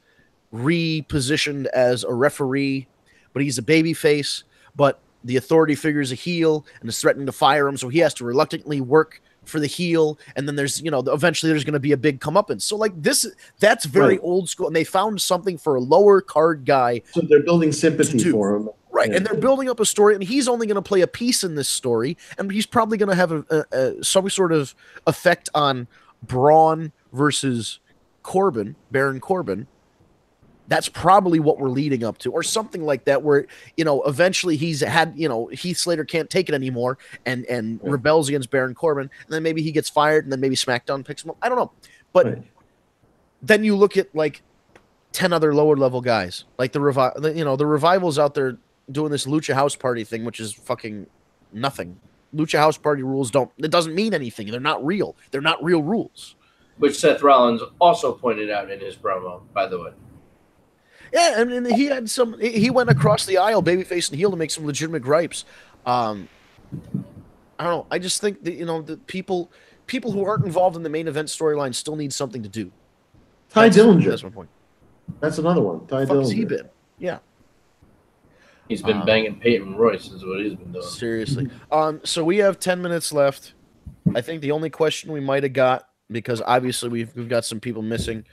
repositioned as a referee, but he's a babyface, but the authority figure is a heel and is threatening to fire him, so he has to reluctantly work for the heel, and then there's, eventually there's going to be a big comeuppance. So like that's very old school, and they found something for a lower card guy. So they're building sympathy for him. Right, and they're building up a story, and he's only going to play a piece in this story, and he's probably going to have some sort of effect on Braun versus Baron Corbin. That's probably what we're leading up to, or something like that, where, eventually he's had, Heath Slater can't take it anymore and rebels against Baron Corbin, and then maybe he gets fired, and then maybe SmackDown picks him up. I don't know. But then you look at like 10 other lower level guys, like the Revival's out there doing this Lucha House Party thing, which is fucking nothing. Lucha House Party rules it doesn't mean anything. They're not real. They're not real rules. Which Seth Rollins also pointed out in his promo, by the way. Yeah, and he went across the aisle, babyface and heel, to make some legitimate gripes. I don't know. I just think that, the people who aren't involved in the main event storyline still need something to do. Ty Dillinger. That's my point. That's another one. Ty Dillinger. What's he been? Yeah. He's been banging Peyton Royce is what he's been doing. Seriously. So we have 10 minutes left. I think the only question we might have got, because obviously we've got some people missing,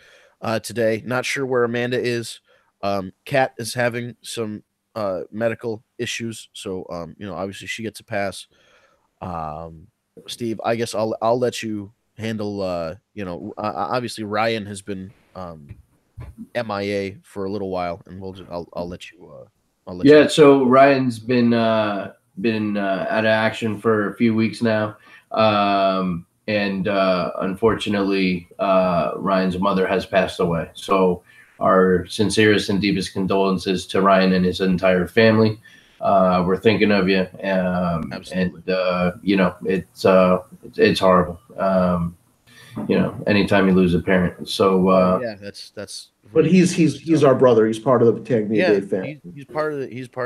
today. Not sure where Amanda is. Kat is having some medical issues, so obviously she gets a pass. Steve, I guess I'll let you handle. Obviously Ryan has been MIA for a little while, and I'll let you. So Ryan's been out of action for a few weeks now, and unfortunately, Ryan's mother has passed away. So our sincerest and deepest condolences to Ryan and his entire family. We're thinking of you, and it's horrible. Anytime you lose a parent. So that's. But he's our brother. He's part of the Tag Me Dave family. He's part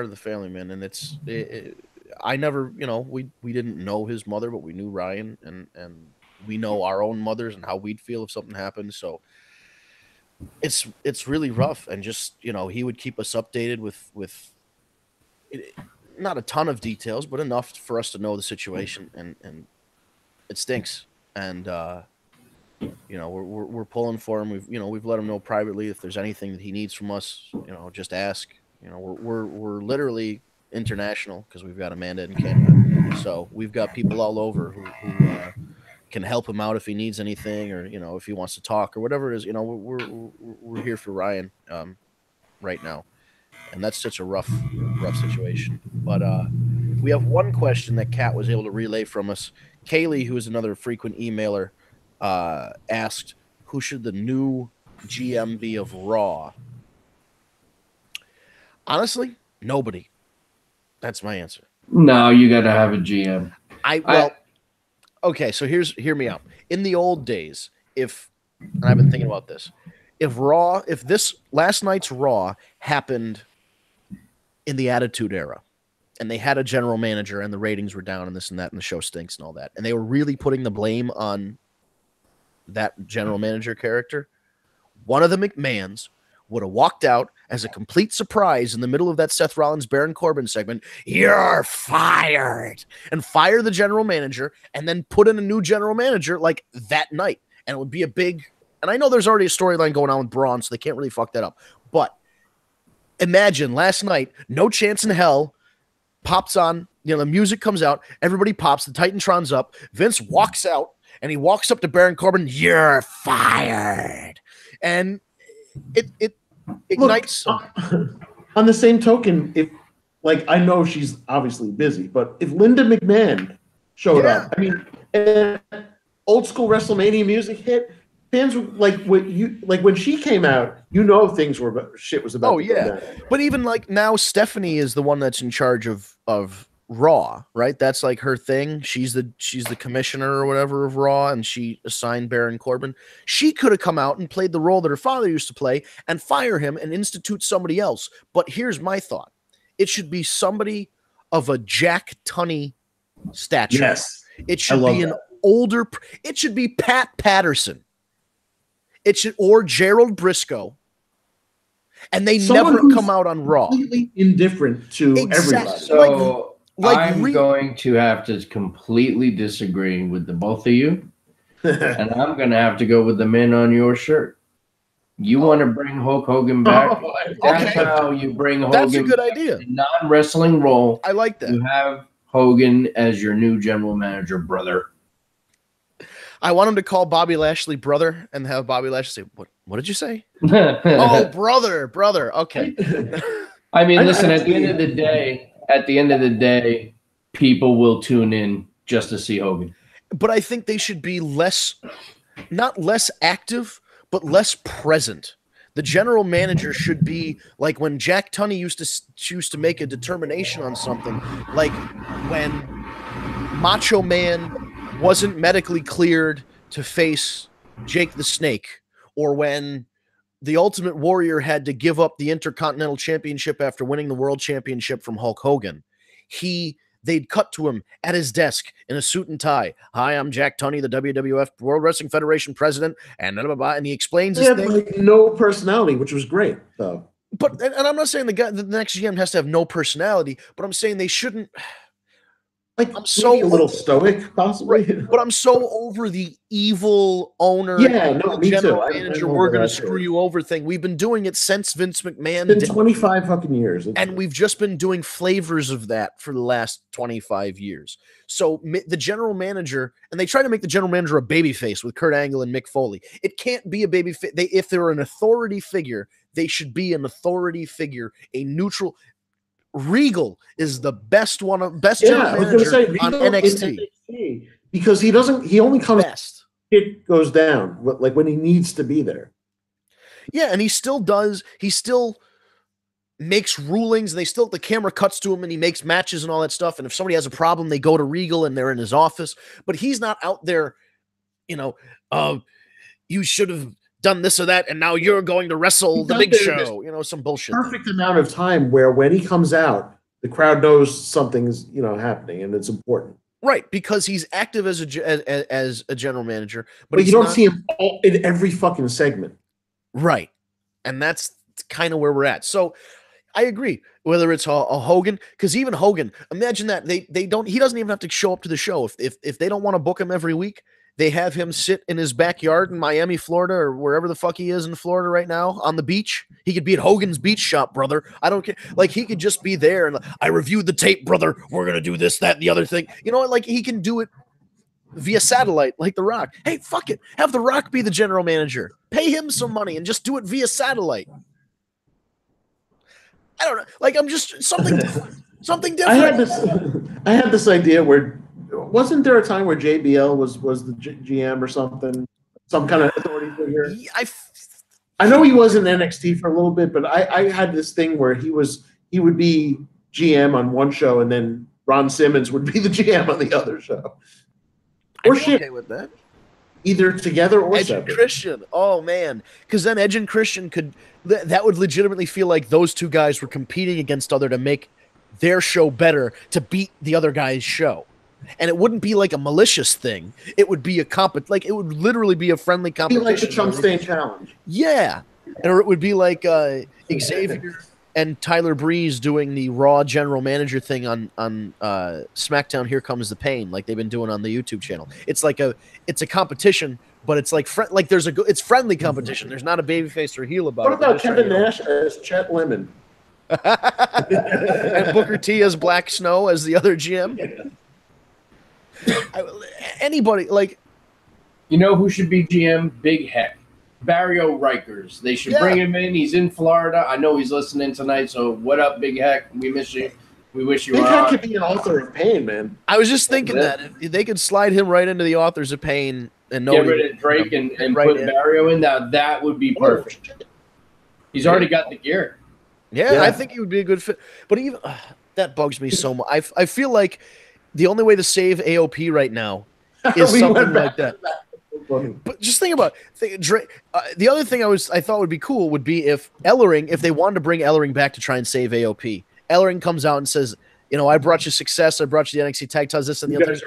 of the family, man. And I never, we didn't know his mother, but we knew Ryan, and we know our own mothers and how we'd feel if something happened. So it's really rough, and just he would keep us updated with not a ton of details, but enough for us to know the situation, and it stinks. And we're pulling for him. We've let him know privately if there's anything that he needs from us. Just ask. We're literally international because we've got Amanda in Canada, so we've got people all over who can help him out if he needs anything, or if he wants to talk or whatever it is. We're here for Ryan right now, and that's such a rough situation. But we have one question that Kat was able to relay from us. Kaylee, who is another frequent emailer, asked, who should the new GM be of Raw? Honestly, nobody. That's my answer. No, you got to have a GM. Okay, so hear me out. In the old days, and I've been thinking about this, if this last night's Raw happened in the Attitude Era, and they had a general manager and the ratings were down and this and that and the show stinks and all that, and they were really putting the blame on that general manager character, one of the McMahons would have walked out as a complete surprise in the middle of that Seth Rollins Baron Corbin segment, "You're fired," and fire the general manager, and then put in a new general manager like that night. And it would be a big, and I know there's already a storyline going on with Braun, so they can't really fuck that up. But imagine last night, No Chance in Hell pops on, the music comes out, everybody pops, the Titantron's up, Vince walks out, and he walks up to Baron Corbin, "You're fired." And it ignites. Look, on the same token, if I know she's obviously busy, but if Linda McMahon showed up, I mean, and old school WrestleMania music hit, fans were when she came out, things were shit was about. Oh to go down. But even now, Stephanie is the one that's in charge of Raw, right? That's her thing. She's the commissioner or whatever of Raw, and she assigned Baron Corbin. She could have come out and played the role that her father used to play and fire him and institute somebody else. But here's my thought. It should be somebody of a Jack Tunney stature. Yes. It should be it should be Pat Patterson. Or Gerald Briscoe. And they never come out on Raw. Completely indifferent to everybody. So I'm going to have to completely disagree with the both of you. And I'm going to have to go with the men on your shirt. You want to bring Hulk Hogan back? That's how you bring Hogan. That's a good idea. Non-wrestling role. I like that. You have Hogan as your new general manager, brother. I want him to call Bobby Lashley brother and have Bobby Lashley say, What did you say?" Oh, brother. Okay. I mean, listen, at the end of the day, people will tune in just to see Hogan. But I think they should be not less active, but less present. The general manager should be like when Jack Tunney used to choose to make a determination on something, like when Macho Man wasn't medically cleared to face Jake the Snake, or when the Ultimate Warrior had to give up the Intercontinental Championship after winning the World Championship from Hulk Hogan. They'd cut to him at his desk in a suit and tie. "Hi, I'm Jack Tunney, the WWF World Wrestling Federation president," and blah, blah, blah, and he explains his thing. No personality, which was great, though. But and I'm not saying the next GM has to have no personality, but I'm saying they shouldn't. Like I'm so a little stoic, possibly. Right. But I'm so over the evil owner, me general too. manager, we're going to screw you over thing. We've been doing it since Vince McMahon did 25 fucking years. And we've just been doing flavors of that for the last 25 years. So the general manager, and they try to make the general manager a babyface with Kurt Angle and Mick Foley. It can't be a babyface. If they're an authority figure, they should be an authority figure, a neutral. Regal is the best general manager on NXT. Because he only comes best. It goes down like when he needs to be there. Yeah, and he still makes rulings. The camera cuts to him and he makes matches and all that stuff. And if somebody has a problem, they go to Regal and they're in his office. But he's not out there, you should have done this or that, and now you're going to wrestle the big show. Some bullshit. Perfect amount of time where when he comes out, the crowd knows something's happening and it's important. Right, because he's active as a general manager, but you don't see him in every fucking segment. Right, and that's kind of where we're at. So I agree. Whether it's a Hogan, because even Hogan, imagine that he doesn't even have to show up to the show if they don't want to book him every week. They have him sit in his backyard in Miami, Florida, or wherever the fuck he is in Florida right now on the beach. He could be at Hogan's Beach Shop, brother. I don't care. Like, he could just be there and I reviewed the tape, brother. We're going to do this, that, and the other thing. Like he can do it via satellite like The Rock. Hey, fuck it. Have The Rock be the general manager. Pay him some money and just do it via satellite. I don't know. Like, I'm just something different. I had this idea where wasn't there a time where JBL was the GM or something, some kind of authority figure? I know he was in NXT for a little bit, but I had this thing where he would be GM on one show and then Ron Simmons would be the GM on the other show. Or shit okay with that. Either together or Edge separate. And Christian. Oh man, because then Edge and Christian that would legitimately feel like those two guys were competing against other to make their show better to beat the other guy's show. And it wouldn't be like a malicious thing. It would be it would literally be a friendly competition. Be like the Trump Stain Challenge. Yeah. Or it would be like Xavier and Tyler Breeze doing the Raw general manager thing on SmackDown Here Comes the Pain, like they've been doing on the YouTube channel. It's a competition, but it's like it's friendly competition. There's not a babyface or heel about it. What about Kevin Nash as Chet Lemon? And Booker T as Black Snow as the other GM? Yeah. Anybody like who should be GM? Big Heck, Barrio Rikers. They should bring him in. He's in Florida. I know he's listening tonight. So what up, Big Heck? We miss you. We wish you Big Heck could be an author of pain, man. I was just thinking that if they could slide him right into the authors of pain and get rid of Drake and put Barrio in, that would be perfect. He's already got the gear. Yeah, I think he would be a good fit. But even that bugs me so much. I feel like the only way to save AOP right now is something like that. But just think about it. The other thing I thought would be cool would be if they wanted to bring Ellering back to try and save AOP, Ellering comes out and says, I brought you success. I brought you the NXT tag titles, this and the other.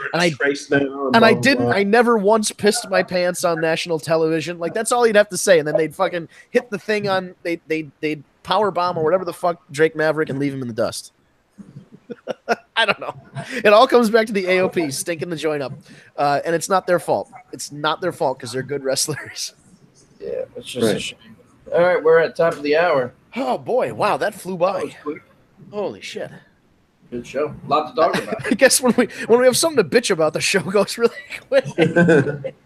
I never once pissed my pants on national television. Like, that's all he'd have to say. And then they'd fucking hit the thing on, they'd power bomb or whatever the fuck Drake Maverick and leave him in the dust. I don't know. It all comes back to the AOP stinking the joint up. And it's not their fault. It's not their fault because they're good wrestlers. Yeah, it's just a shame. All right, we're at top of the hour. Oh, boy. Wow, that flew by. Holy shit. Good show. A lot to talk about. I guess when we have something to bitch about, the show goes really quick.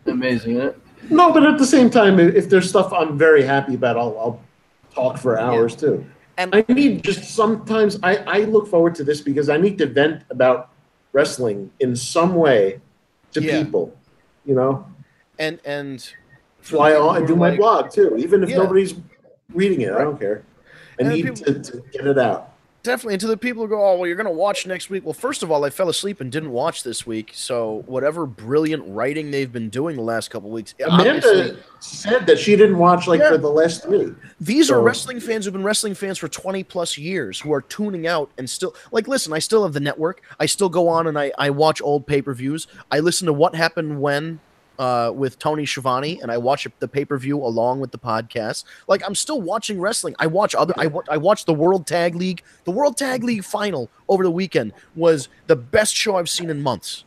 Amazing, isn't it? No, but at the same time, if there's stuff I'm very happy about, I'll talk for hours too. And I need sometimes I look forward to this because I need to vent about wrestling in some way to people, And fly on and do my blog too, even if nobody's reading it. Right. I don't care. I need to get it out. Definitely. And to the people who go, oh, well, you're going to watch next week. Well, first of all, I fell asleep and didn't watch this week. So whatever brilliant writing they've been doing the last couple of weeks. Amanda said that she didn't watch for the last 3. These are wrestling fans who've been wrestling fans for 20 plus years who are tuning out and still listen, I still have the network. I still go on and I watch old pay-per-views. I listen to What Happened When with Tony Schiavone, and I watch the pay-per-view along with the podcast. Like, I'm still watching wrestling. I watch the World Tag League. The World Tag League final over the weekend was the best show I've seen in months.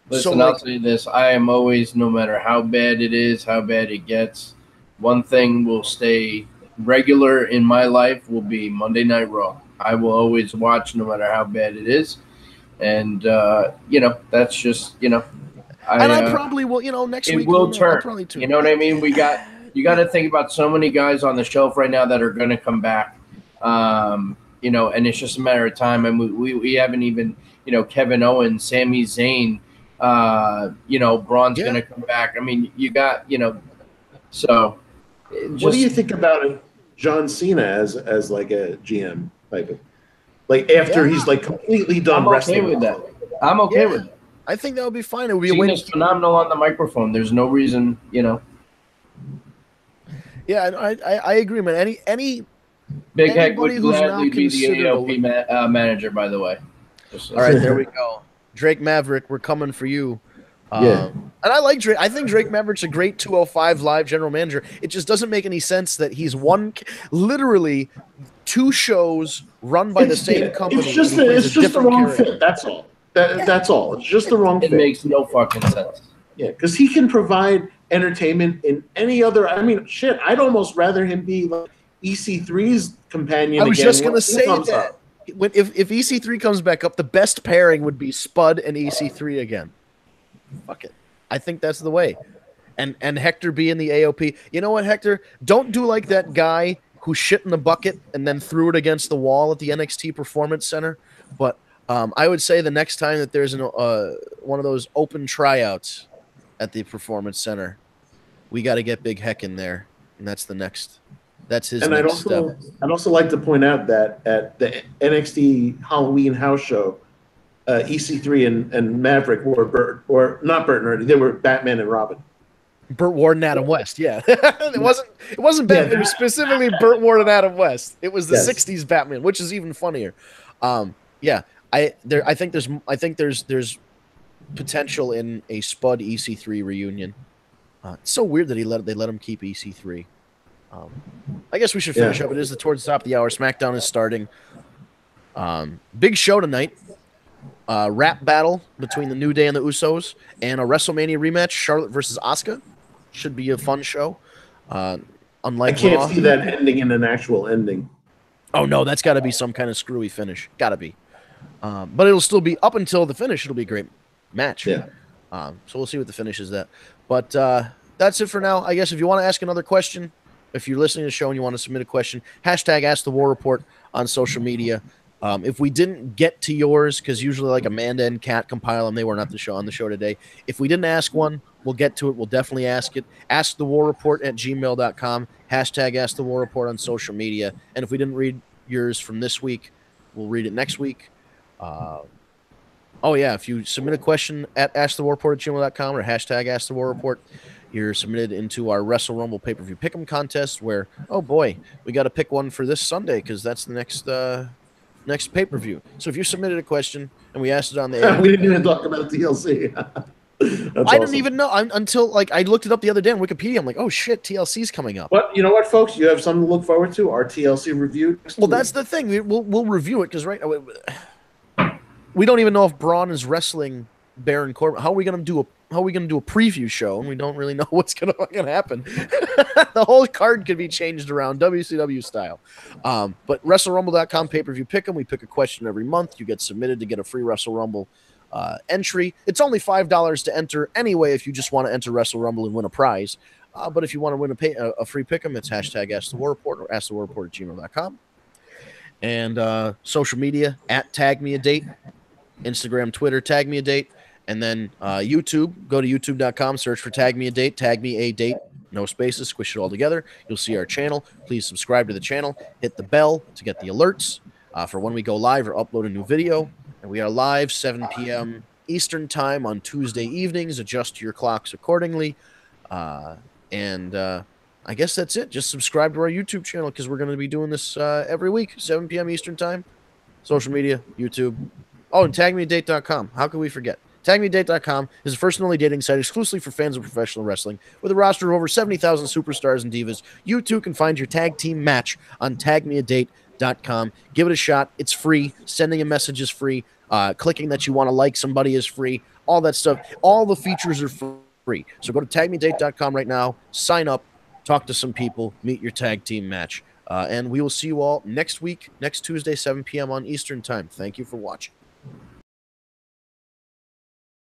Listen, I'll say this. I am always, no matter how bad it is, how bad it gets, one thing will stay regular in my life will be Monday Night Raw. I will always watch no matter how bad it is. And, that's just, I probably will, next week. It will turn. You know what I mean? You got to think about so many guys on the shelf right now that are going to come back. And it's just a matter of time. And we haven't even, Kevin Owens, Sami Zayn, Braun's going to come back. I mean, you got, so. What do you think about John Cena as like a GM type of, like after he's like completely done wrestling? With that. I'm okay with it. I think that would be fine. It would be Cena's phenomenal on the microphone. There's no reason, Yeah, I agree, man. Any Big Heck would gladly be the AOP manager, by the way. All right, there we go. Drake Maverick, we're coming for you. And I like Drake. I think Drake Maverick's a great 205 Live general manager. It just doesn't make any sense that he's literally 2 shows run by the same company. It's just the wrong fit. That's all. That's all. It's just the wrong fit. It makes no fucking sense. Yeah, because he can provide entertainment in any other. I mean, shit. I'd almost rather him be like EC3's companion. I was just gonna say that. If EC3 comes back up, the best pairing would be Spud and EC3 again. Fuck it. I think that's the way. And Hector be in the AOP. You know what, Hector? Don't do like that guy who shit in the bucket and then threw it against the wall at the NXT Performance Center. But I would say the next time that there's one of those open tryouts at the Performance Center, we got to get Big Heck in there. And that's his next step. I'd also like to point out that at the NXT Halloween house show, EC3 and Maverick were not Burt and Ernie. They were Batman and Robin. Burt Ward and Adam West. Yeah, it wasn't Batman. It was specifically Burt Ward and Adam West. It was the '60s Batman, which is even funnier. I think there's potential in a Spud EC3 reunion. It's so weird that they let him keep EC3. I guess we should finish up. It is towards the top of the hour. SmackDown is starting. Big show tonight. Rap battle between the New Day and the Usos, and a WrestleMania rematch, Charlotte versus Asuka. Should be a fun show. Unlike I can't see that ending in an actual ending. Oh no, that's got to be some kind of screwy finish. Got to be. But it'll still be up until the finish. It'll be a great match. Yeah. So we'll see what the finish is that. But that's it for now. I guess if you want to ask another question, if you're listening to the show and you want to submit a question, hashtag AskTheWarReport on social media. If we didn't get to yours, because usually like Amanda and Kat compile them, they were not on the show today. If we didn't ask one, we'll get to it. We'll definitely ask it. AskTheWarReport@gmail.com. Hashtag AskTheWarReport on social media. And if we didn't read yours from this week, we'll read it next week. If you submit a question at AskTheWarReport@gmail.com or hashtag AskTheWarReport, you're submitted into our WrestleRumble pay-per-view Pick 'em Contest, where, oh boy, we got to pick one for this Sunday because that's the next pay-per-view. So if you submitted a question and we asked it on the air, we didn't even talk about TLC. I didn't even know until I looked it up the other day on Wikipedia. I'm like, oh shit, TLC's coming up. But you know what, folks? You have something to look forward to. Our TLC review. Well, that's the thing. We'll review it because we don't even know if Braun is wrestling Baron Corbin. How are we gonna do a preview show and we don't really know what's gonna fucking happen? The whole card could be changed around WCW style. But WrestleRumble.com pay-per-view pick 'em. We pick a question every month. You get submitted to get a free WrestleRumble entry. It's only $5 to enter anyway if you just want to enter WrestleRumble and win a prize. But if you want to win a free pick 'em, it's hashtag AskTheWarReport or AskTheWarReport@gmail.com. And social media @TagMeADate. Instagram, Twitter, Tag Me a Date. And then YouTube, go to youtube.com, search for Tag Me a Date, Tag Me a Date, no spaces, squish it all together. You'll see our channel. Please subscribe to the channel. Hit the bell to get the alerts for when we go live or upload a new video. And we are live 7 p.m. Eastern time on Tuesday evenings. Adjust your clocks accordingly. I guess that's it. Just subscribe to our YouTube channel because we're going to be doing this every week, 7 p.m. Eastern time. Social media, YouTube. Oh, and tagmeadate.com. How could we forget? TagMeADate.com is the first and only dating site exclusively for fans of professional wrestling. With a roster of over 70,000 superstars and divas, you too can find your tag team match on TagMeADate.com. Give it a shot. It's free. Sending a message is free. Clicking that you want to like somebody is free. All that stuff. All the features are free. So go to TagMeADate.com right now. Sign up. Talk to some people. Meet your tag team match. And we will see you all next week, next Tuesday, 7 p.m. on Eastern Time. Thank you for watching.